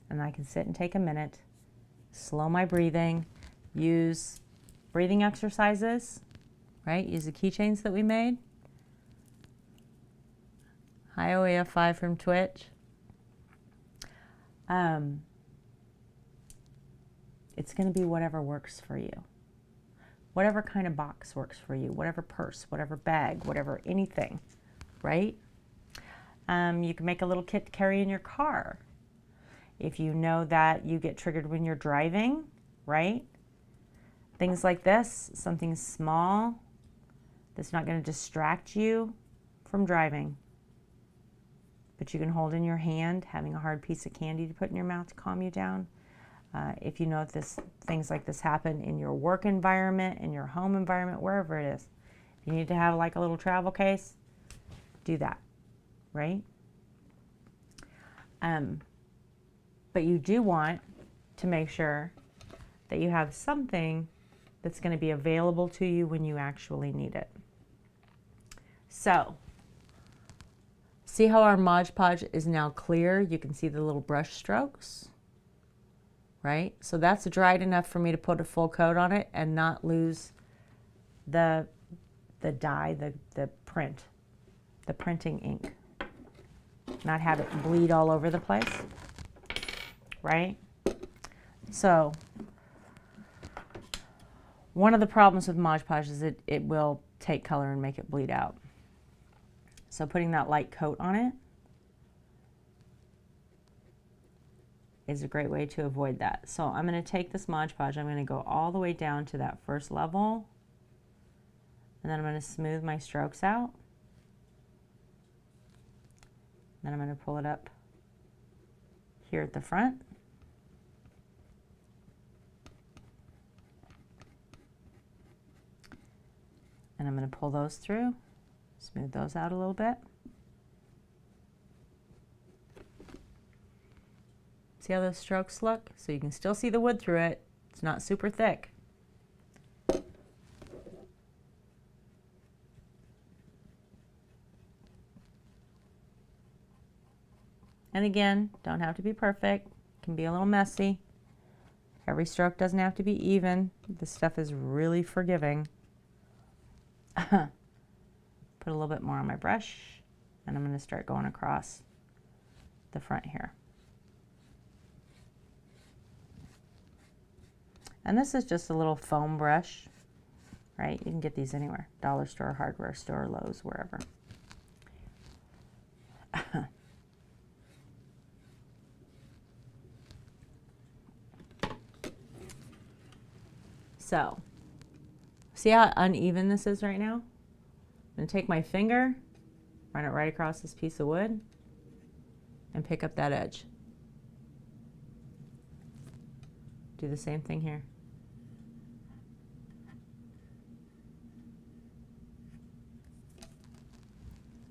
And I can sit and take a minute, slow my breathing, use breathing exercises, right? Use the keychains that we made. Hi OEF5 from Twitch. It's going to be whatever works for you. Whatever kind of box works for you, whatever purse, whatever bag, whatever anything, right? You can make a little kit to carry in your car. If you know that you get triggered when you're driving, right? Things like this, something small that's not going to distract you from driving. But you can hold in your hand, having a hard piece of candy to put in your mouth to calm you down. If you know things like this happen in your work environment, in your home environment, wherever it is. If you need to have like a little travel case, do that, right? But you do want to make sure that you have something that's going to be available to you when you actually need it. So, see how our Modge Podge is now clear? You can see the little brush strokes. Right? So that's dried enough for me to put a full coat on it and not lose the dye, the print, the printing ink. Not have it bleed all over the place. Right? So one of the problems with Modge Podge is it will take color and make it bleed out. So putting that light coat on it is a great way to avoid that. So I'm going to take this Modge Podge, I'm going to go all the way down to that first level, and then I'm going to smooth my strokes out. Then I'm going to pull it up here at the front. And I'm going to pull those through, smooth those out a little bit. See how those strokes look? So you can still see the wood through it. It's not super thick. And again, don't have to be perfect. It can be a little messy. Every stroke doesn't have to be even. This stuff is really forgiving. Put a little bit more on my brush, and I'm going to start going across the front here. And this is just a little foam brush, right? You can get these anywhere, dollar store, hardware store, Lowe's, wherever. So, see how uneven this is right now? I'm going to take my finger, run it right across this piece of wood, and pick up that edge. Do the same thing here.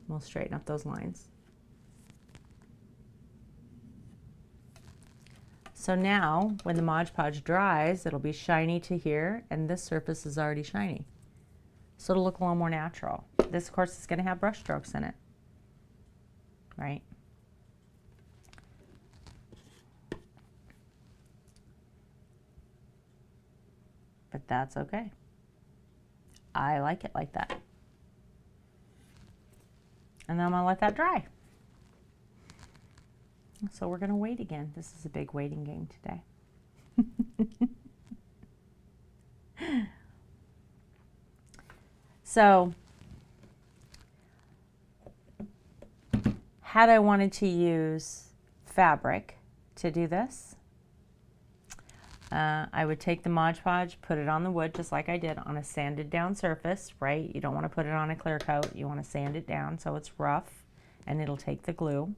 We'll straighten up those lines. So now, when the Modge Podge dries, it'll be shiny to here, and this surface is already shiny. So it'll look a little more natural. This, of course, is going to have brush strokes in it, right? But that's okay. I like it like that. And then I'm going to let that dry. So we're going to wait again. This is a big waiting game today. So, had I wanted to use fabric to do this, I would take the Modge Podge, put it on the wood just like I did on a sanded down surface, right? You don't want to put it on a clear coat. You want to sand it down so it's rough and it'll take the glue.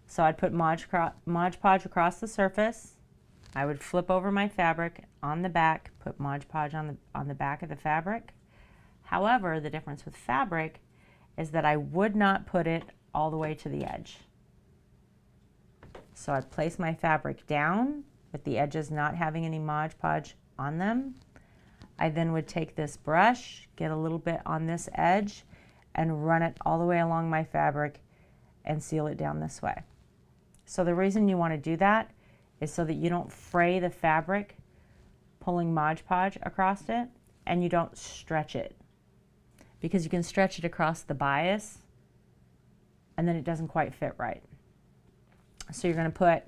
So I'd put Modge Podge across the surface. I would flip over my fabric on the back, put Modge Podge on the back of the fabric. However, the difference with fabric is that I would not put it all the way to the edge. So I'd place my fabric down with the edges not having any Modge Podge on them. I then would take this brush, get a little bit on this edge, and run it all the way along my fabric and seal it down this way. So the reason you want to do that is so that you don't fray the fabric pulling Modge Podge across it, and you don't stretch it. Because you can stretch it across the bias and then it doesn't quite fit right. So you're going to put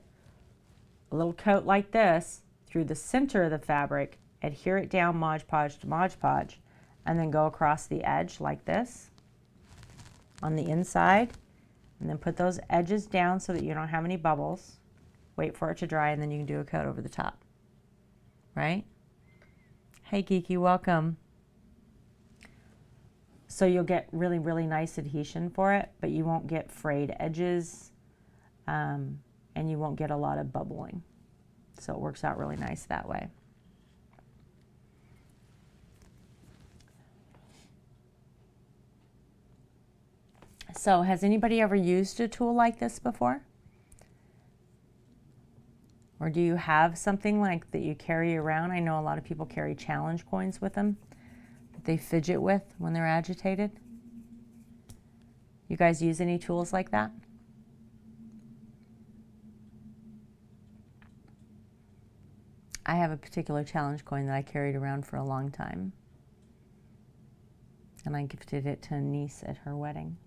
a little coat like this through the center of the fabric, adhere it down Modge Podge to Modge Podge, and then go across the edge like this on the inside, and then put those edges down so that you don't have any bubbles. Wait for it to dry, and then you can do a coat over the top. Right? Hey Kiki, welcome. So you'll get really, really nice adhesion for it, but you won't get frayed edges, and you won't get a lot of bubbling. So it works out really nice that way. So has anybody ever used a tool like this before? Or do you have something like that you carry around? I know a lot of people carry challenge coins with them that they fidget with when they're agitated. You guys use any tools like that? I have a particular challenge coin that I carried around for a long time. And I gifted it to a niece at her wedding.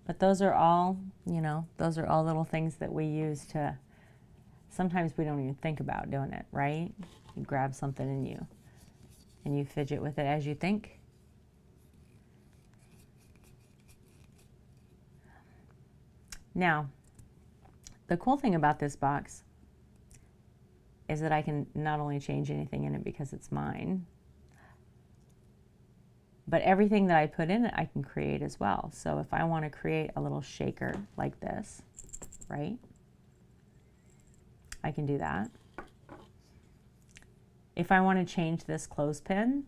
But those are all, you know, those are all little things that we use to, sometimes we don't even think about doing it, right? You grab something and you fidget with it as you think. Now, the cool thing about this box is that I can not only change anything in it because it's mine, but everything that I put in it, I can create as well. So if I want to create a little shaker like this, right? I can do that. If I want to change this clothespin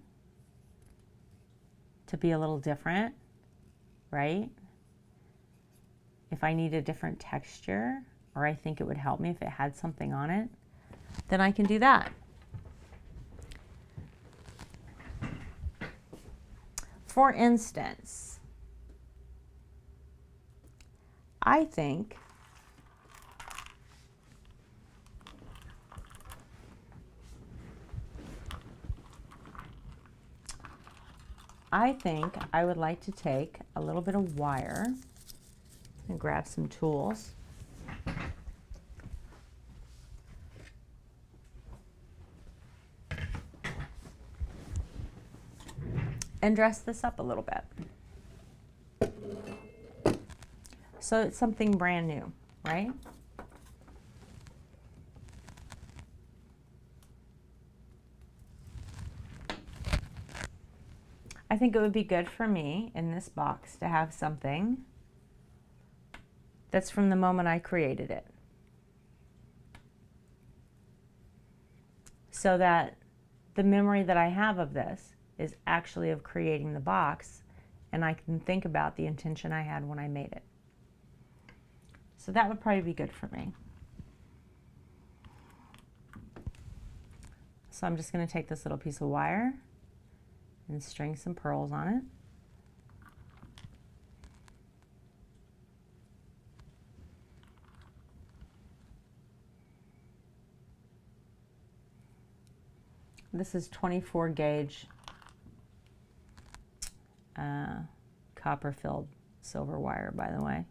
to be a little different, right? If I need a different texture, or I think it would help me if it had something on it, then I can do that. For instance, I think I would like to take a little bit of wire and grab some tools. And dress this up a little bit. So it's something brand new, right? I think it would be good for me in this box to have something that's from the moment I created it. So that the memory that I have of this is actually of creating the box, and I can think about the intention I had when I made it. So that would probably be good for me. So I'm just going to take this little piece of wire and string some pearls on it. This is 24 gauge copper filled silver wire, by the way.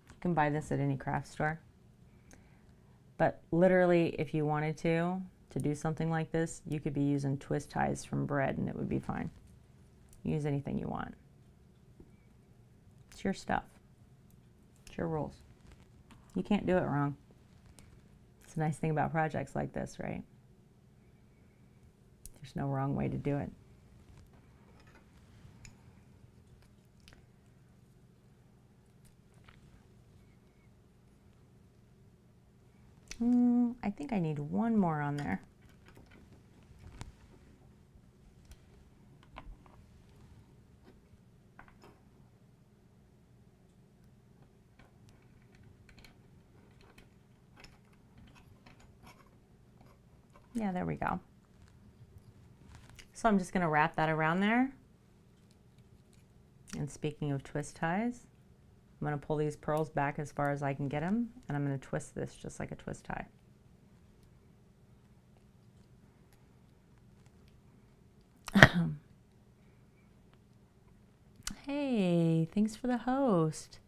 You can buy this at any craft store. But literally, if you wanted to do something like this, you could be using twist ties from bread and it would be fine. Use anything you want. It's your stuff. It's your rules. You can't do it wrong. It's a nice thing about projects like this, right? There's no wrong way to do it. I think I need one more on there. Yeah, there we go. So I'm just going to wrap that around there. And speaking of twist ties, I'm going to pull these pearls back as far as I can get them, and I'm going to twist this just like a twist tie. Hey, thanks for the host.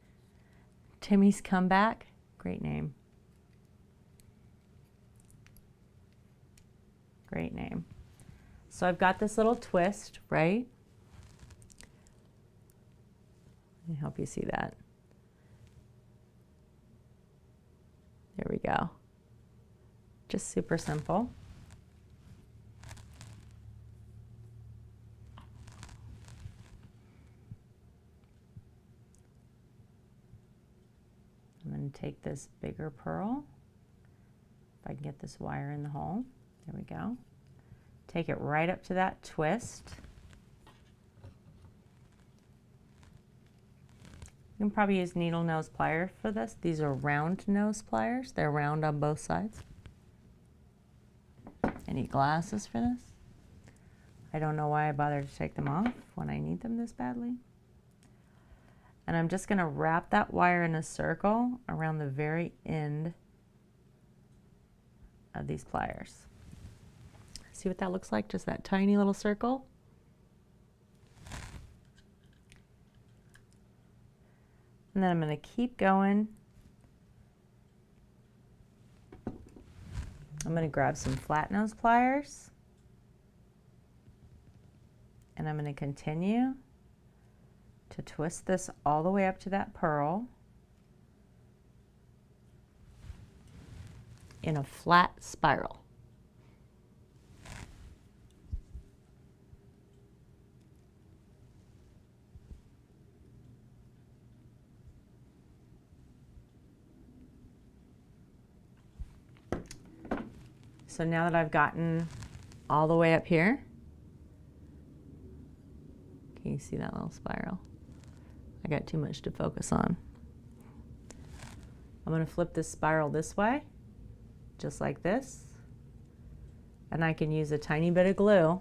Timmy's Comeback. Great name. Great name. So I've got this little twist, right? Let me help you see that. There we go. Just super simple. I'm going to take this bigger pearl. If I can get this wire in the hole. There we go. Take it right up to that twist. You can probably use needle nose pliers for this. These are round nose pliers. They're round on both sides. Any glasses for this? I don't know why I bothered to take them off when I need them this badly. And I'm just going to wrap that wire in a circle around the very end of these pliers. See what that looks like? Just that tiny little circle. And then I'm going to keep going. I'm going to grab some flat nose pliers. And I'm going to continue to twist this all the way up to that pearl in a flat spiral. So now that I've gotten all the way up here, can you see that little spiral? I got too much to focus on. I'm going to flip this spiral this way, just like this. And I can use a tiny bit of glue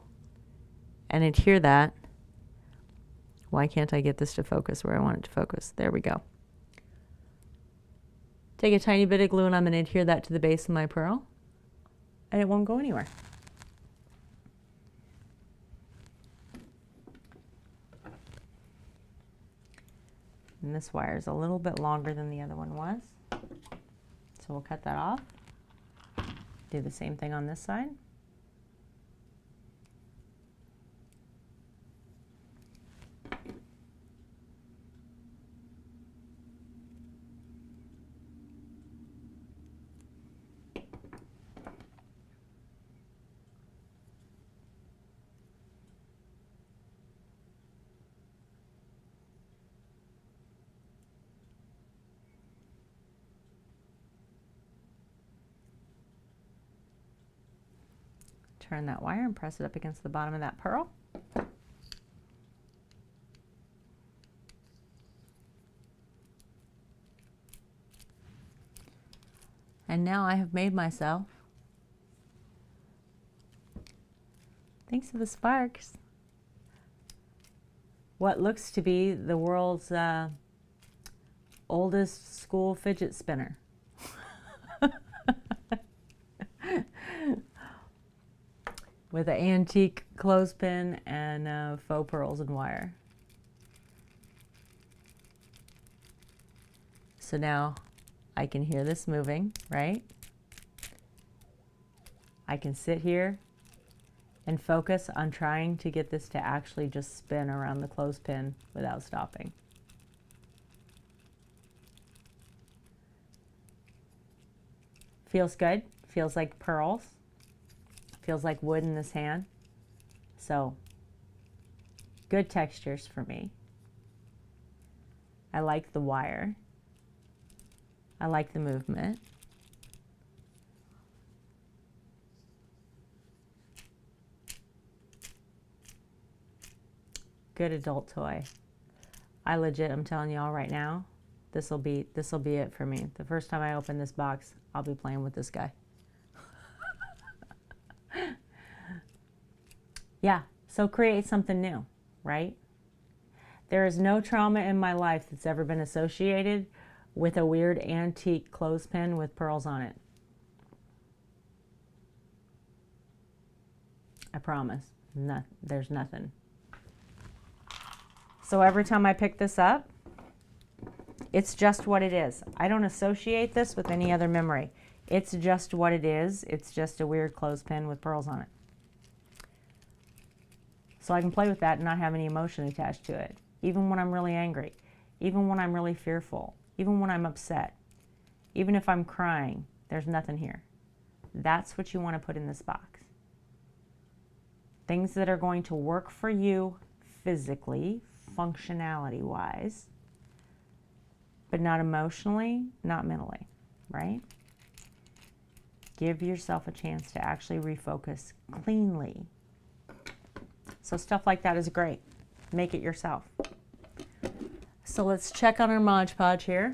and adhere that. Why can't I get this to focus where I want it to focus? There we go. Take a tiny bit of glue and I'm going to adhere that to the base of my pearl. And it won't go anywhere. And this wire is a little bit longer than the other one was. So we'll cut that off. Do the same thing on this side. turn that wire and press it up against the bottom of that pearl. And now I have made myself, thanks to the sparks, what looks to be the world's oldest school fidget spinner. With an antique clothespin and faux pearls and wire. So now I can hear this moving, right? I can sit here and focus on trying to get this to actually just spin around the clothespin without stopping. Feels good, feels like pearls, feels like wood in this hand. So, good textures for me. I like the wire. I like the movement. Good adult toy. I legit, I'm telling y'all right now, this'll be it for me. The first time I open this box, I'll be playing with this guy. Yeah, so create something new, right? There is no trauma in my life that's ever been associated with a weird antique clothespin with pearls on it. I promise. No, there's nothing. So every time I pick this up, it's just what it is. I don't associate this with any other memory. It's just what it is. It's just a weird clothespin with pearls on it. So I can play with that and not have any emotion attached to it. Even when I'm really angry, even when I'm really fearful, even when I'm upset, even if I'm crying, there's nothing here. That's what you want to put in this box. Things that are going to work for you physically, functionality-wise, but not emotionally, not mentally, right? Give yourself a chance to actually refocus cleanly. So stuff like that is great. Make it yourself. So let's check on our Modge Podge here.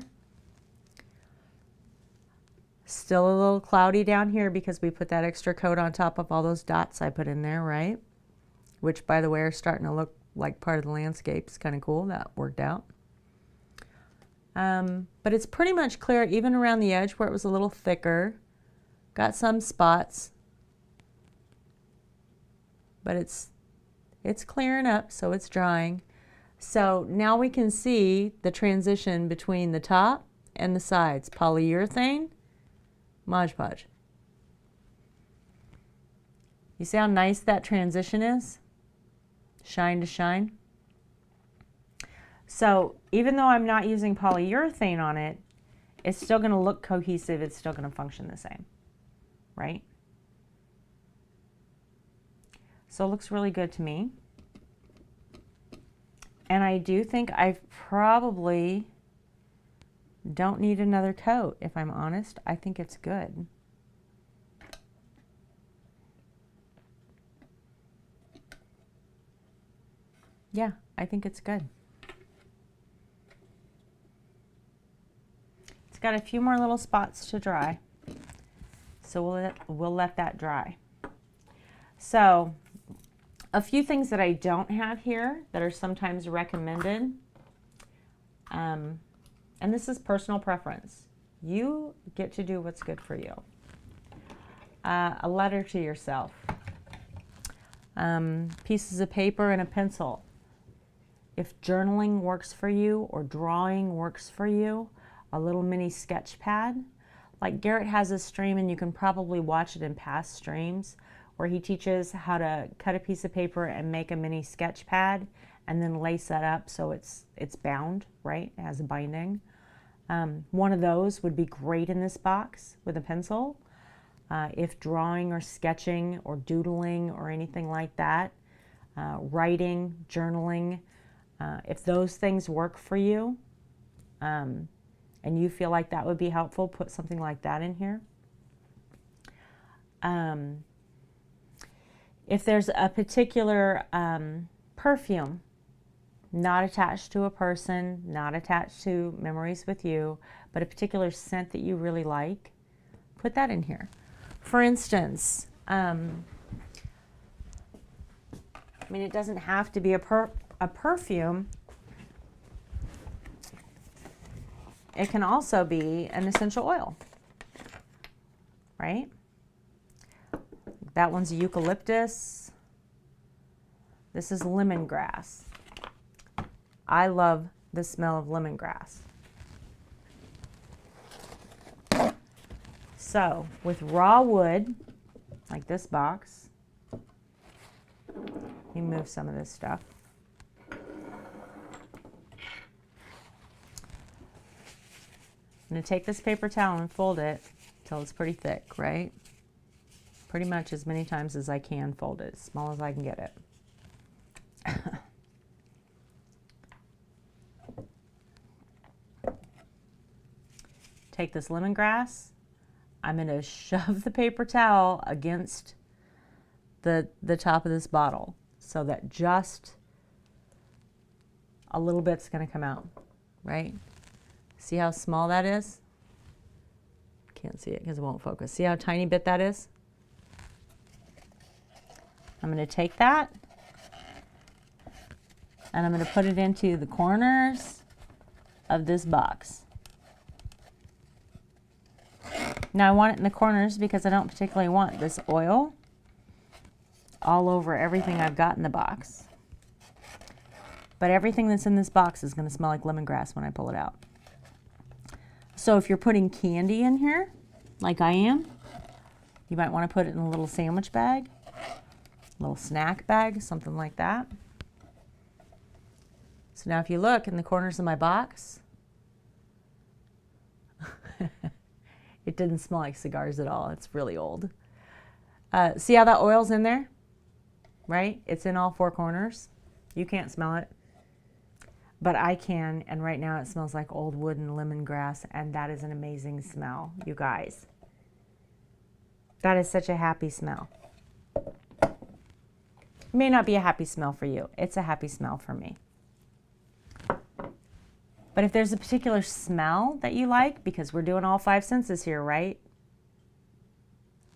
Still a little cloudy down here because we put that extra coat on top of all those dots I put in there, right? Which, by the way, are starting to look like part of the landscape. It's kind of cool. That worked out. But it's pretty much clear, even around the edge where it was a little thicker. Got some spots. But it's clearing up, so it's drying. So now we can see the transition between the top and the sides. Polyurethane, Modge Podge. You see how nice that transition is? Shine to shine. So even though I'm not using polyurethane on it, it's still going to look cohesive. It's still going to function the same, right? So it looks really good to me. And I do think I probably don't need another coat, if I'm honest. I think it's good. Yeah, I think it's good. It's got a few more little spots to dry. So we'll let that dry. So a few things that I don't have here that are sometimes recommended, and this is personal preference. You get to do what's good for you. A letter to yourself, pieces of paper and a pencil. If journaling works for you or drawing works for you, a little mini sketch pad. Like Garrett has a stream, and you can probably watch it in past streams, where he teaches how to cut a piece of paper and make a mini sketch pad and then lace that up so it's bound, right? It has a binding. One of those would be great in this box with a pencil. If drawing or sketching or doodling or anything like that, writing, journaling, if those things work for you, and you feel like that would be helpful, put something like that in here. If there's a particular perfume, not attached to a person, not attached to memories with you, but a particular scent that you really like, put that in here. For instance, I mean, it doesn't have to be a perfume. It can also be an essential oil, right? That one's eucalyptus. This is lemongrass. I love the smell of lemongrass. So with raw wood, like this box, you move some of this stuff. I'm going to take this paper towel and fold it till it's pretty thick, right? Pretty much as many times as I can fold it, as small as I can get it. Take this lemongrass. I'm going to shove the paper towel against the top of this bottle so that just a little bit's going to come out, right? See how small that is? Can't see it because it won't focus. See how tiny bit that is? I'm going to take that and I'm going to put it into the corners of this box. Now I want it in the corners because I don't particularly want this oil all over everything I've got in the box. But everything that's in this box is going to smell like lemongrass when I pull it out. So if you're putting candy in here, like I am, you might want to put it in a little sandwich bag, a little snack bag, something like that. So now if you look in the corners of my box, it didn't smell like cigars at all. It's really old. See how that oil's in there? Right? It's in all four corners. You can't smell it, but I can, and right now it smells like old wood and lemongrass, and that is an amazing smell, you guys. That is such a happy smell. It may not be a happy smell for you. It's a happy smell for me. But if there's a particular smell that you like, because we're doing all five senses here, right?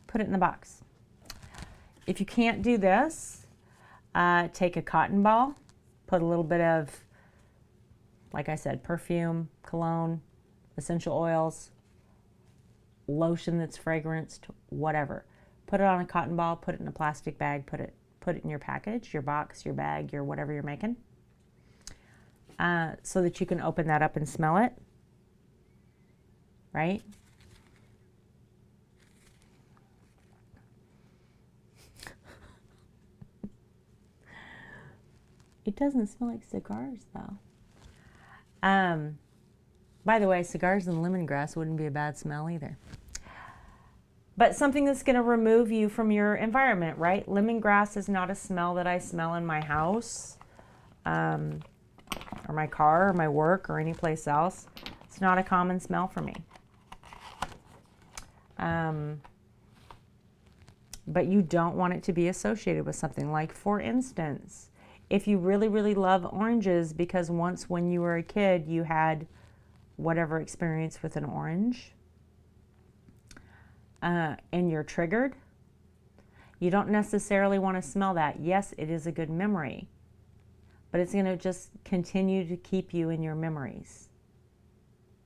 Put it in the box. If you can't do this, take a cotton ball, put a little bit of, like I said, perfume, cologne, essential oils, lotion that's fragranced, whatever. Put it on a cotton ball, put it in a plastic bag, put it in your package, your box, your bag, your whatever you're making. So that you can open that up and smell it, right? It doesn't smell like cigars though. By the way, cigars and lemongrass wouldn't be a bad smell either. But something that's going to remove you from your environment, right? Lemongrass is not a smell that I smell in my house. Or my car, or my work, or any place else. It's not a common smell for me. But you don't want it to be associated with something. Like, for instance, if you really, really love oranges because once when you were a kid you had whatever experience with an orange, and you're triggered, you don't necessarily want to smell that. Yes, it is a good memory, but it's going to just continue to keep you in your memories,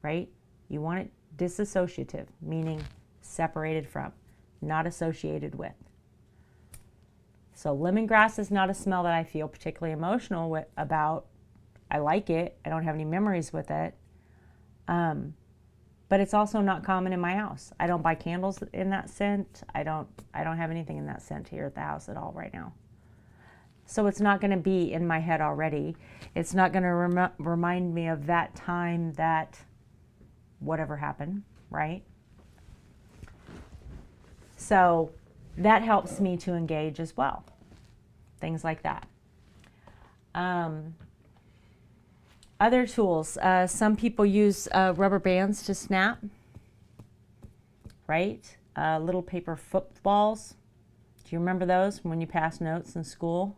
right? You want it disassociative, meaning separated from, not associated with. So lemongrass is not a smell that I feel particularly emotional about. I like it. I don't have any memories with it. But it's also not common in my house. I don't buy candles in that scent. I don't have anything in that scent here at the house at all right now. So it's not going to be in my head already. It's not going to remind me of that time that whatever happened, right? So that helps me to engage as well. Things like that. Other tools. Some people use rubber bands to snap, right? Little paper footballs. Do you remember those when you passed notes in school?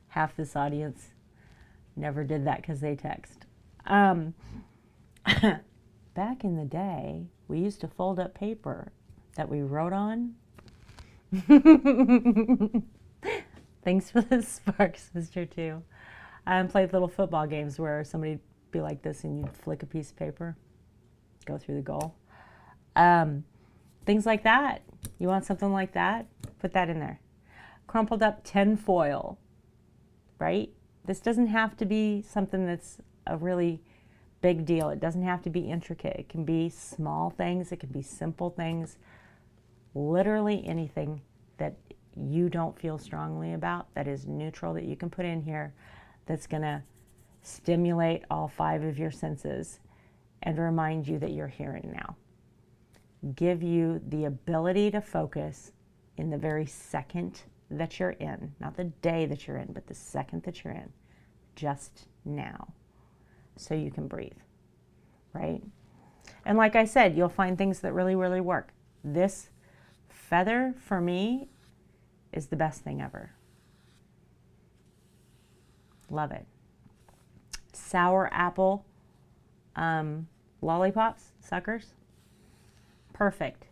Half this audience never did that because they text. Back in the day, we used to fold up paper that we wrote on. Thanks for the spark, Sister, too. I played little football games where somebody'd be like this and you'd flick a piece of paper, go through the goal. Things like that. You want something like that? Put that in there. Crumpled up tin foil, right? This doesn't have to be something that's a really big deal. It doesn't have to be intricate. It can be small things. It can be simple things. Literally anything that you don't feel strongly about, that is neutral, that you can put in here, that's going to stimulate all 5 of your senses and remind you that you're here and now. Give you the ability to focus in the very second that you're in, not the day that you're in, but the second that you're in, just now, so you can breathe, right? And like I said, you'll find things that really, really work. This feather, for me, is the best thing ever. Love it. Sour apple lollipops, suckers. Perfect.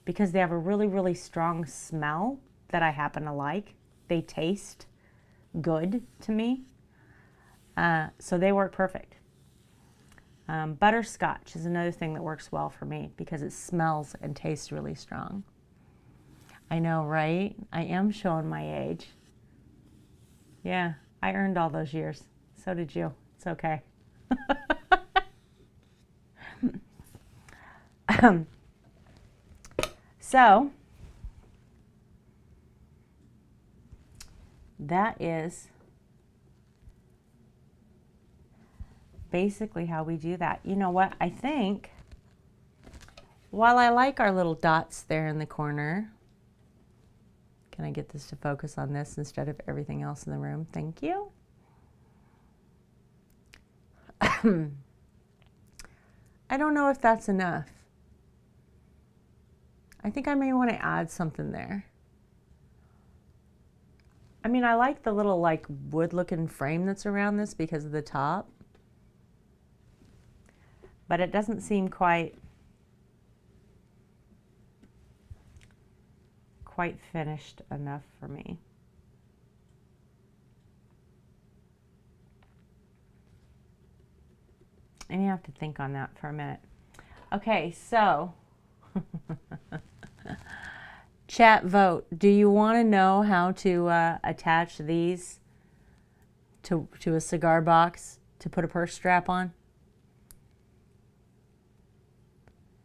Because they have a really, really strong smell that I happen to like. They taste good to me. So they work perfect. Butterscotch is another thing that works well for me because it smells and tastes really strong. I know, right? I am showing my age. Yeah, I earned all those years. So did you. It's okay. So, that is basically how we do that. You know what? I think, while I like our little dots there in the corner, can I get this to focus on this instead of everything else in the room? Thank you. I don't know if that's enough. I think I may want to add something there. I mean, I like the little like wood looking frame that's around this because of the top, but it doesn't seem quite finished enough for me. I may have to think on that for a minute. Okay, so chat vote. Do you want to know how to attach these to a cigar box to put a purse strap on?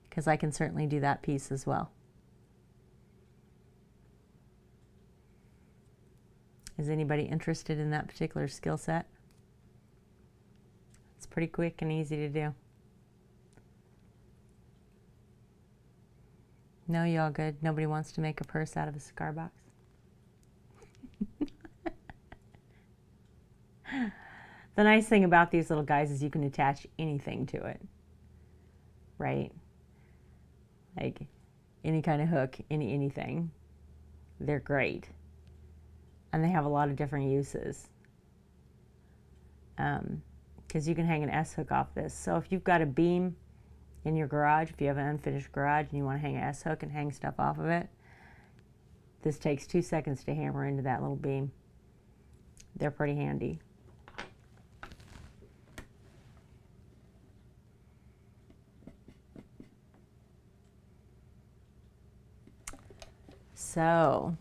Because I can certainly do that piece as well. Is anybody interested in that particular skill set? It's pretty quick and easy to do. No, you all good? Nobody wants to make a purse out of a cigar box? The nice thing about these little guys is you can attach anything to it, right? Like any kind of hook, anything. They're great. And they have a lot of different uses. Because you can hang an S-hook off this. So if you've got a beam in your garage, if you have an unfinished garage and you want to hang an S-hook and hang stuff off of it, this takes 2 seconds to hammer into that little beam. They're pretty handy. So,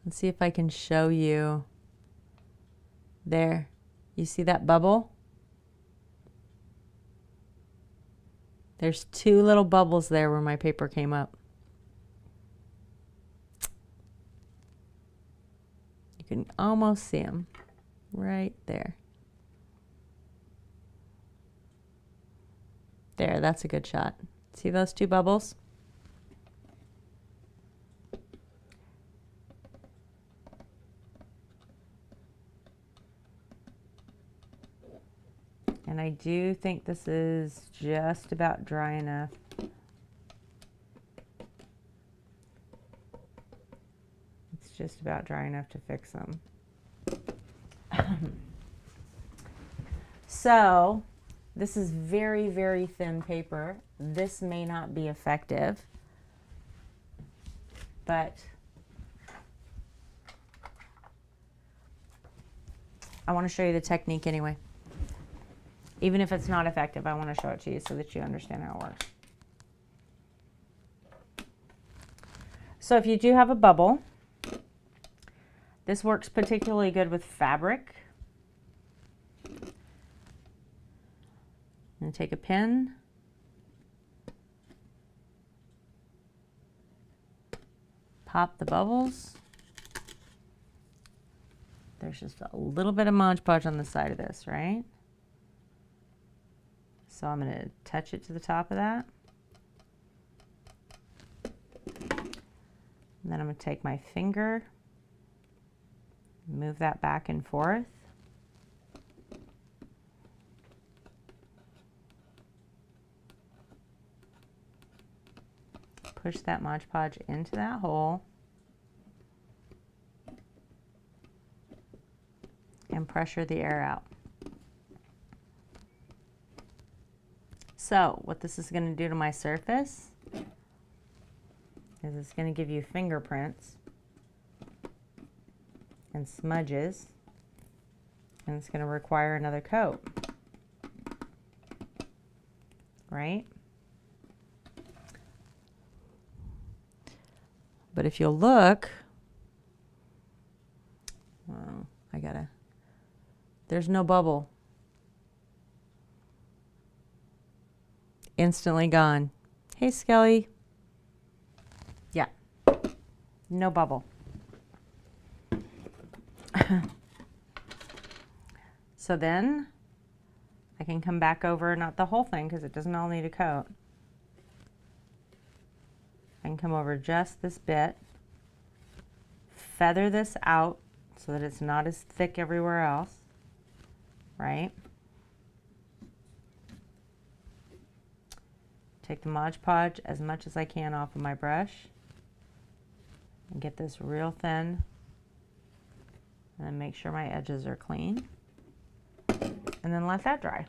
let's see if I can show you. There, you see that bubble? There's 2 little bubbles there where my paper came up. You can almost see them right there. There, that's a good shot. See those 2 bubbles? And I do think this is just about dry enough just about dry enough to fix them. So this is very, very thin paper. This may not be effective, but I want to show you the technique anyway. Even if it's not effective, I want to show it to you so that you understand how it works. So if you do have a bubble, this works particularly good with fabric. And take a pin, pop the bubbles. There's just a little bit of Modge Podge on the side of this, right? So I'm going to touch it to the top of that. And then I'm going to take my finger, move that back and forth. Push that Modge Podge into that hole and pressure the air out. So what this is going to do to my surface is it's going to give you fingerprints and smudges, and it's going to require another coat, right? But if you'll look, well, there's no bubble. Instantly gone. Hey, Skelly. Yeah, no bubble. So then I can come back over, not the whole thing because it doesn't all need a coat. I can come over just this bit, feather this out so that it's not as thick everywhere else, right? Take the Modge Podge as much as I can off of my brush and get this real thin, and then make sure my edges are clean, and then let that dry.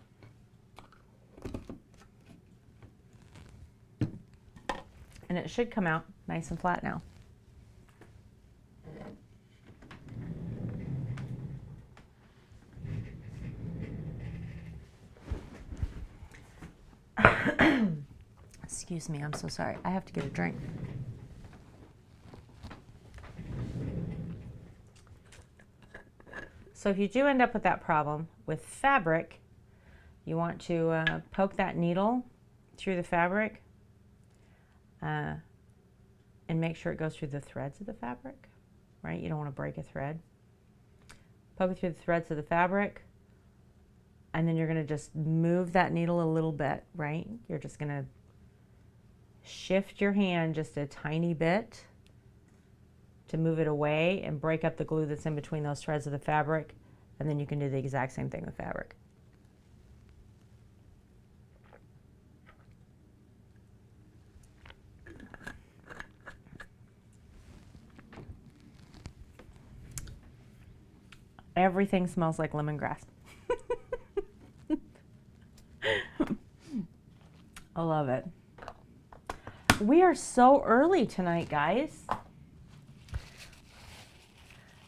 And it should come out nice and flat now. Excuse me, I'm so sorry. I have to get a drink. So if you do end up with that problem with fabric, you want to poke that needle through the fabric and make sure it goes through the threads of the fabric, right? You don't want to break a thread. Poke it through the threads of the fabric, and then you're going to just move that needle a little bit, right? You're just going to shift your hand just a tiny bit to move it away and break up the glue that's in between those threads of the fabric, and then you can do the exact same thing with fabric. Everything smells like lemongrass. I love it. We are so early tonight, guys.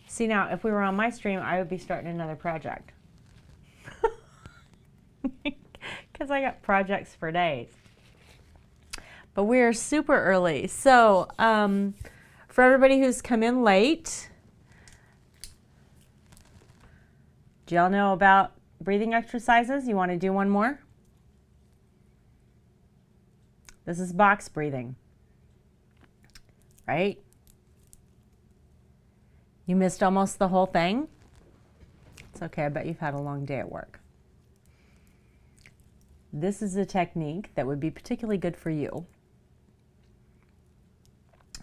See, now, if we were on my stream, I would be starting another project. Because I got projects for days. But we are super early. So, for everybody who's come in late, do y'all know about breathing exercises? You want to do one more? This is box breathing, right? You missed almost the whole thing? It's okay, I bet you've had a long day at work. This is a technique that would be particularly good for you.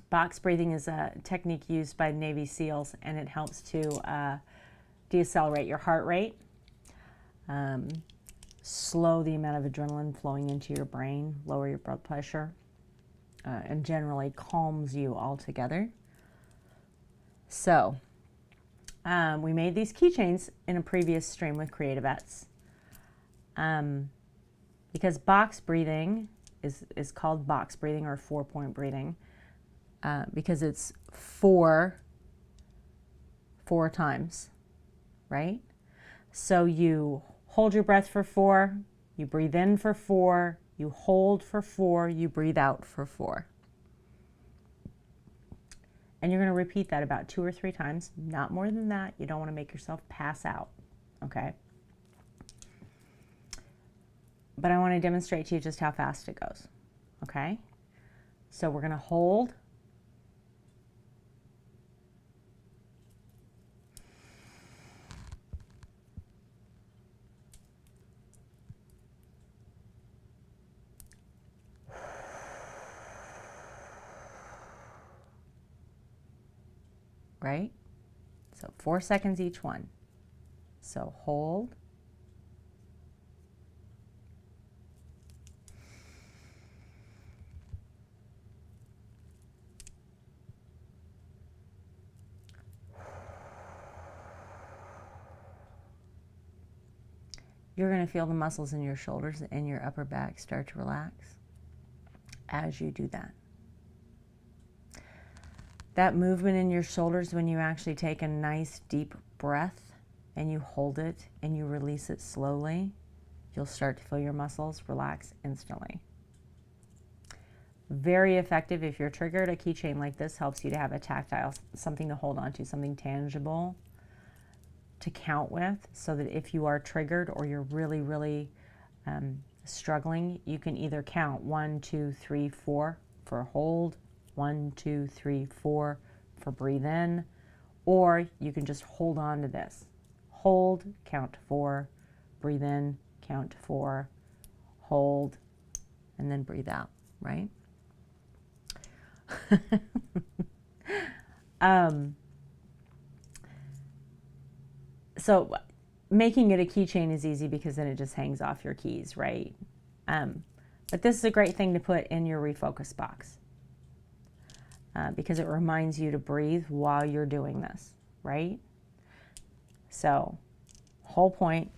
Box breathing is a technique used by Navy SEALs, and it helps to decelerate your heart rate, slow the amount of adrenaline flowing into your brain, lower your blood pressure, and generally calms you altogether. So we made these keychains in a previous stream with CreatiVets. Because box breathing is called box breathing or 4-point breathing because it's four times, right? So you hold your breath for 4, you breathe in for 4, you hold for 4, you breathe out for 4. And you're going to repeat that about 2 or 3 times, not more than that. You don't want to make yourself pass out, okay? But I want to demonstrate to you just how fast it goes, okay? So we're going to hold. Right? So 4 seconds each one. So hold. You're going to feel the muscles in your shoulders and your upper back start to relax as you do that. That movement in your shoulders when you actually take a nice deep breath and you hold it and you release it slowly, you'll start to feel your muscles relax instantly. Very effective if you're triggered. A keychain like this helps you to have a tactile, something to hold on to, something tangible to count with, so that if you are triggered or you're really struggling, you can either count 1, 2, 3, 4 for hold, 1, 2, 3, 4 for breathe in, or you can just hold on to this. Hold, count 4, breathe in, count 4, hold, and then breathe out, right? So making it a keychain is easy because then it just hangs off your keys, right? But this is a great thing to put in your refocus box because it reminds you to breathe while you're doing this, right? So whole point,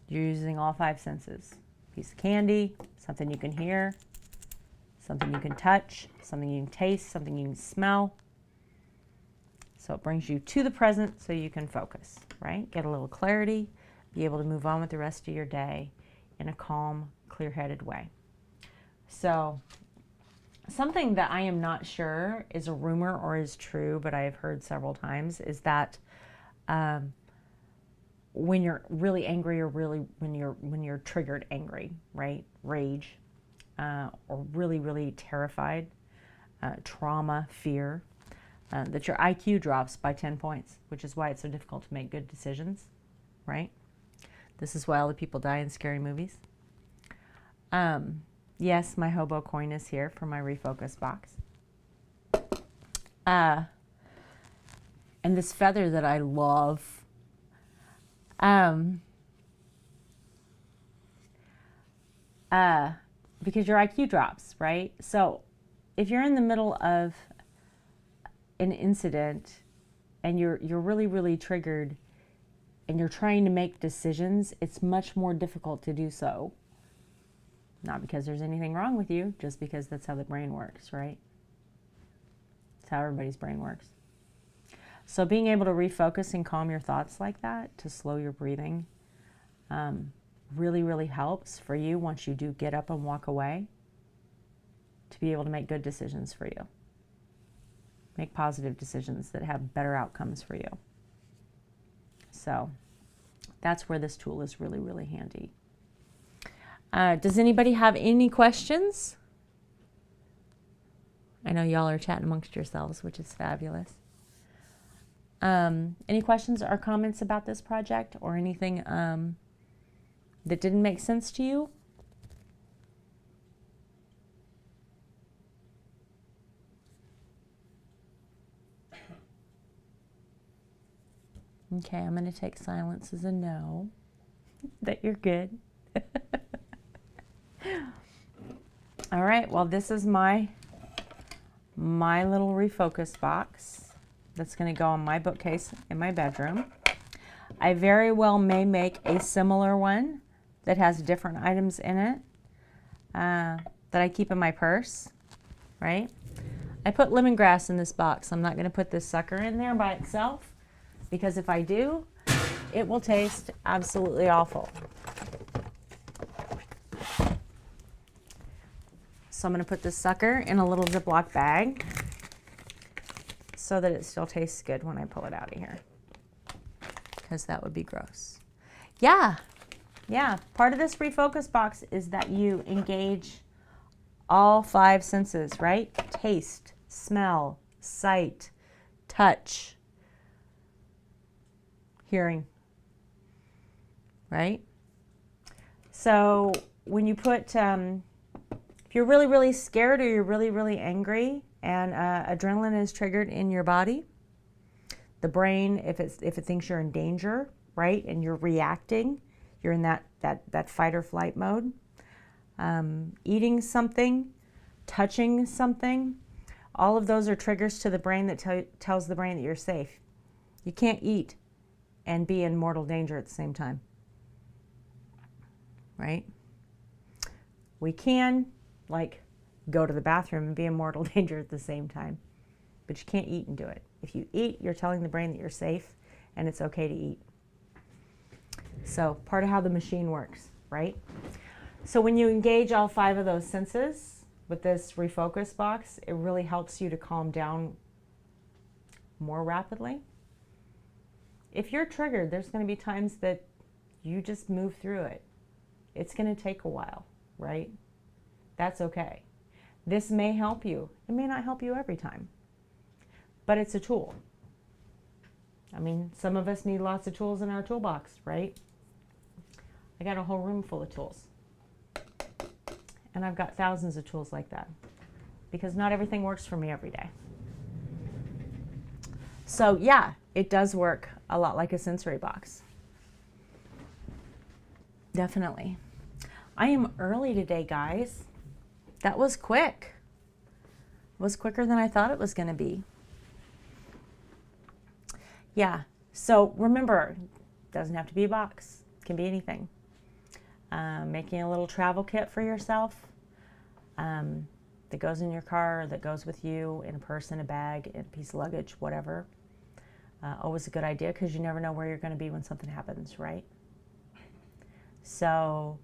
you're using all 5 senses. Piece of candy, something you can hear, something you can touch, something you can taste, something you can smell. So it brings you to the present so you can focus, right? Get a little clarity, be able to move on with the rest of your day in a calm, clear-headed way. So something that I am not sure is a rumor or is true, but I have heard several times, is that when you're really angry or when you're triggered angry, right? Rage, or really terrified, trauma, fear, that your IQ drops by 10 points, which is why it's so difficult to make good decisions, right? This is why all the people die in scary movies. Yes, my hobo coin is here for my refocus box. And this feather that I love, because your IQ drops, right? So if you're in the middle of an incident and you're really triggered and you're trying to make decisions, it's much more difficult to do so. Not because there's anything wrong with you, just because that's how the brain works, right? It's how everybody's brain works. So being able to refocus and calm your thoughts like that, to slow your breathing, really helps for you once you do get up and walk away, to be able to make good decisions for you. Make positive decisions that have better outcomes for you. So that's where this tool is really handy. Does anybody have any questions? I know y'all are chatting amongst yourselves, which is fabulous. Any questions or comments about this project or anything that didn't make sense to you? Okay, I'm going to take silence as a no, that you're good. All right, well, this is my little refocus box. that's going to go on my bookcase in my bedroom. I very well may make a similar one that has different items in it that I keep in my purse, right? I put lemongrass in this box. I'm not going to put this sucker in there by itself because if I do, it will taste absolutely awful. So I'm going to put this sucker in a little Ziploc bag so that it still tastes good when I pull it out of here, because that would be gross. Yeah, part of this refocus box is that you engage all 5 senses, right? Taste, smell, sight, touch, hearing, right? So when you put, if you're really, really scared or you're really, really angry and adrenaline is triggered in your body, the brain, if it thinks you're in danger, right, and you're reacting, you're in that fight or flight mode. Eating something, touching something, all of those are triggers to the brain that tells the brain that you're safe. You can't eat and be in mortal danger at the same time, right? We can, like, go to the bathroom and be in mortal danger at the same time, but you can't eat and do it. If you eat, you're telling the brain that you're safe and it's okay to eat. So part of how the machine works, right? So when you engage all 5 of those senses with this refocus box, it really helps you to calm down more rapidly. If you're triggered, there's going to be times that you just move through it. It's going to take a while, right? That's okay. This may help you. It may not help you every time, but it's a tool. I mean, some of us need lots of tools in our toolbox, right? I got a whole room full of tools. And I've got thousands of tools like that because not everything works for me every day. So yeah, it does work a lot like a sensory box. Definitely. I am early today, guys. That was quick. It was quicker than I thought it was going to be. Yeah, so remember, it doesn't have to be a box. It can be anything. Making a little travel kit for yourself that goes in your car, that goes with you in a purse, in a bag, in a piece of luggage, whatever. Always a good idea because you never know where you're going to be when something happens, right? So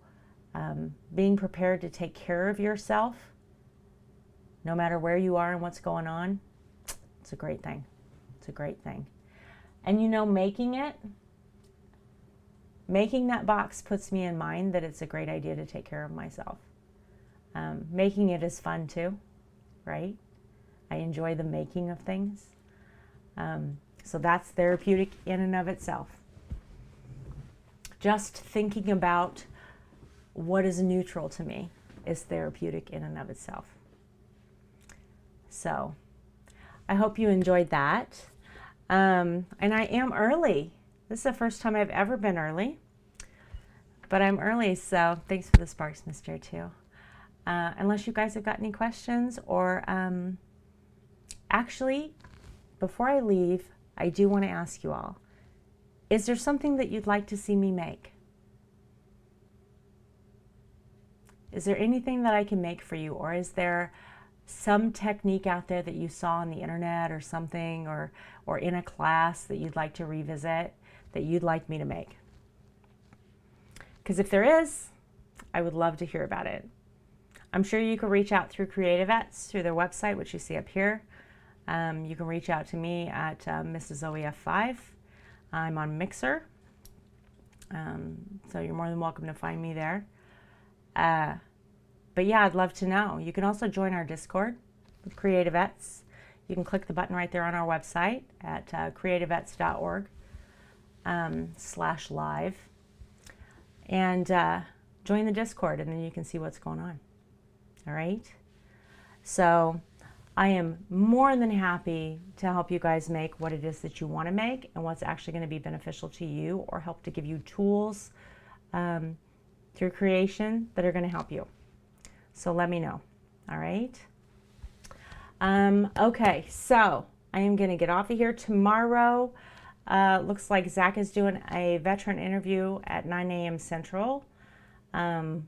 being prepared to take care of yourself, no matter where you are and what's going on, it's a great thing. It's a great thing. And you know, making that box puts me in mind that it's a great idea to take care of myself. Making it is fun too, right? I enjoy the making of things. So that's therapeutic in and of itself. Just thinking about what is neutral to me is therapeutic in and of itself. So I hope you enjoyed that. And I am early. This is the first time I've ever been early, but I'm early, so thanks for the sparks, Mr. too. Unless you guys have got any questions, or actually, before I leave, I do want to ask you all, is there something that you'd like to see me make? Is there anything that I can make for you, or is there some technique out there that you saw on the internet or something, or in a class that you'd like to revisit, that you'd like me to make? Because if there is, I would love to hear about it. I'm sure you can reach out through CreatiVets, through their website, which you see up here. You can reach out to me at Mrs. OEF5. I'm on Mixer, so you're more than welcome to find me there. But yeah, I'd love to know. You can also join our Discord with CreatiVets. You can click the button right there on our website at creativets.org/live and join the Discord, and then you can see what's going on. All right? So I am more than happy to help you guys make what it is that you want to make and what's actually going to be beneficial to you, or help to give you tools through creation that are going to help you. So let me know. All right? Okay, so I am going to get off of here. Tomorrow, looks like Zach is doing a veteran interview at 9 a.m. Central,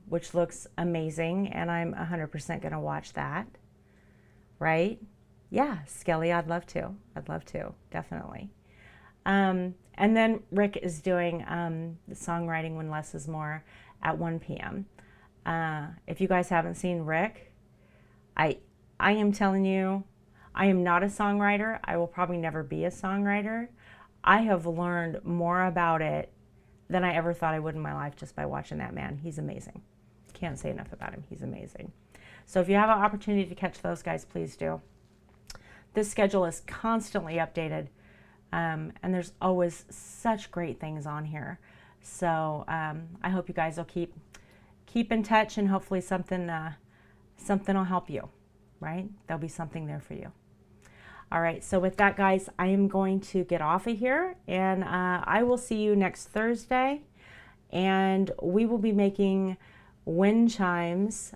which looks amazing, and I'm 100% going to watch that. Right? Yeah, Skelly, I'd love to. I'd love to, definitely. And then Rick is doing the songwriting when less is more at 1 p.m. If you guys haven't seen Rick, I am telling you, I am not a songwriter. I will probably never be a songwriter. I have learned more about it than I ever thought I would in my life just by watching that man. He's amazing. Can't say enough about him. He's amazing. So if you have an opportunity to catch those guys, please do. This schedule is constantly updated, and there's always such great things on here. So I hope you guys will keep in touch, and hopefully something will help you, right? There'll be something there for you. All right, so with that, guys, I am going to get off of here, and I will see you next Thursday, and we will be making wind chimes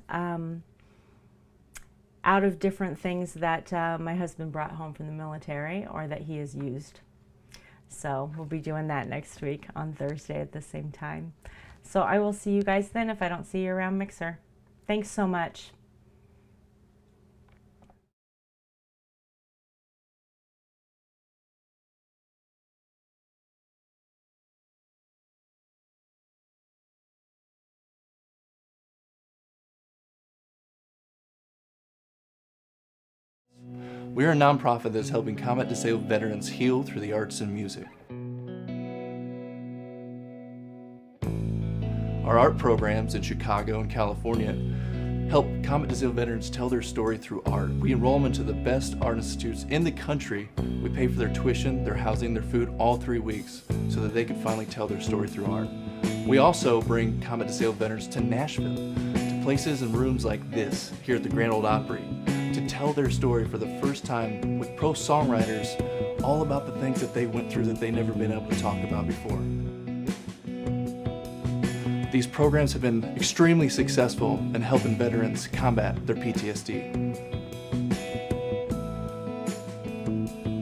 out of different things that my husband brought home from the military or that he has used. So we'll be doing that next week on Thursday at the same time. So I will see you guys then if I don't see you around Mixer. Thanks so much. We are a nonprofit that's helping combat disabled veterans heal through the arts and music. Our art programs in Chicago and California help combat disabled veterans tell their story through art. We enroll them into the best art institutes in the country. We pay for their tuition, their housing, their food all 3 weeks so that they can finally tell their story through art. We also bring combat disabled veterans to Nashville, to places and rooms like this here at the Grand Ole Opry, to tell their story for the first time with pro songwriters all about the things that they went through that they've never been able to talk about before. These programs have been extremely successful in helping veterans combat their PTSD.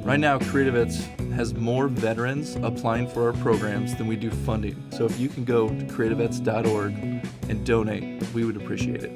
Right now, CreatiVets has more veterans applying for our programs than we do funding. So if you can go to creativets.org and donate, we would appreciate it.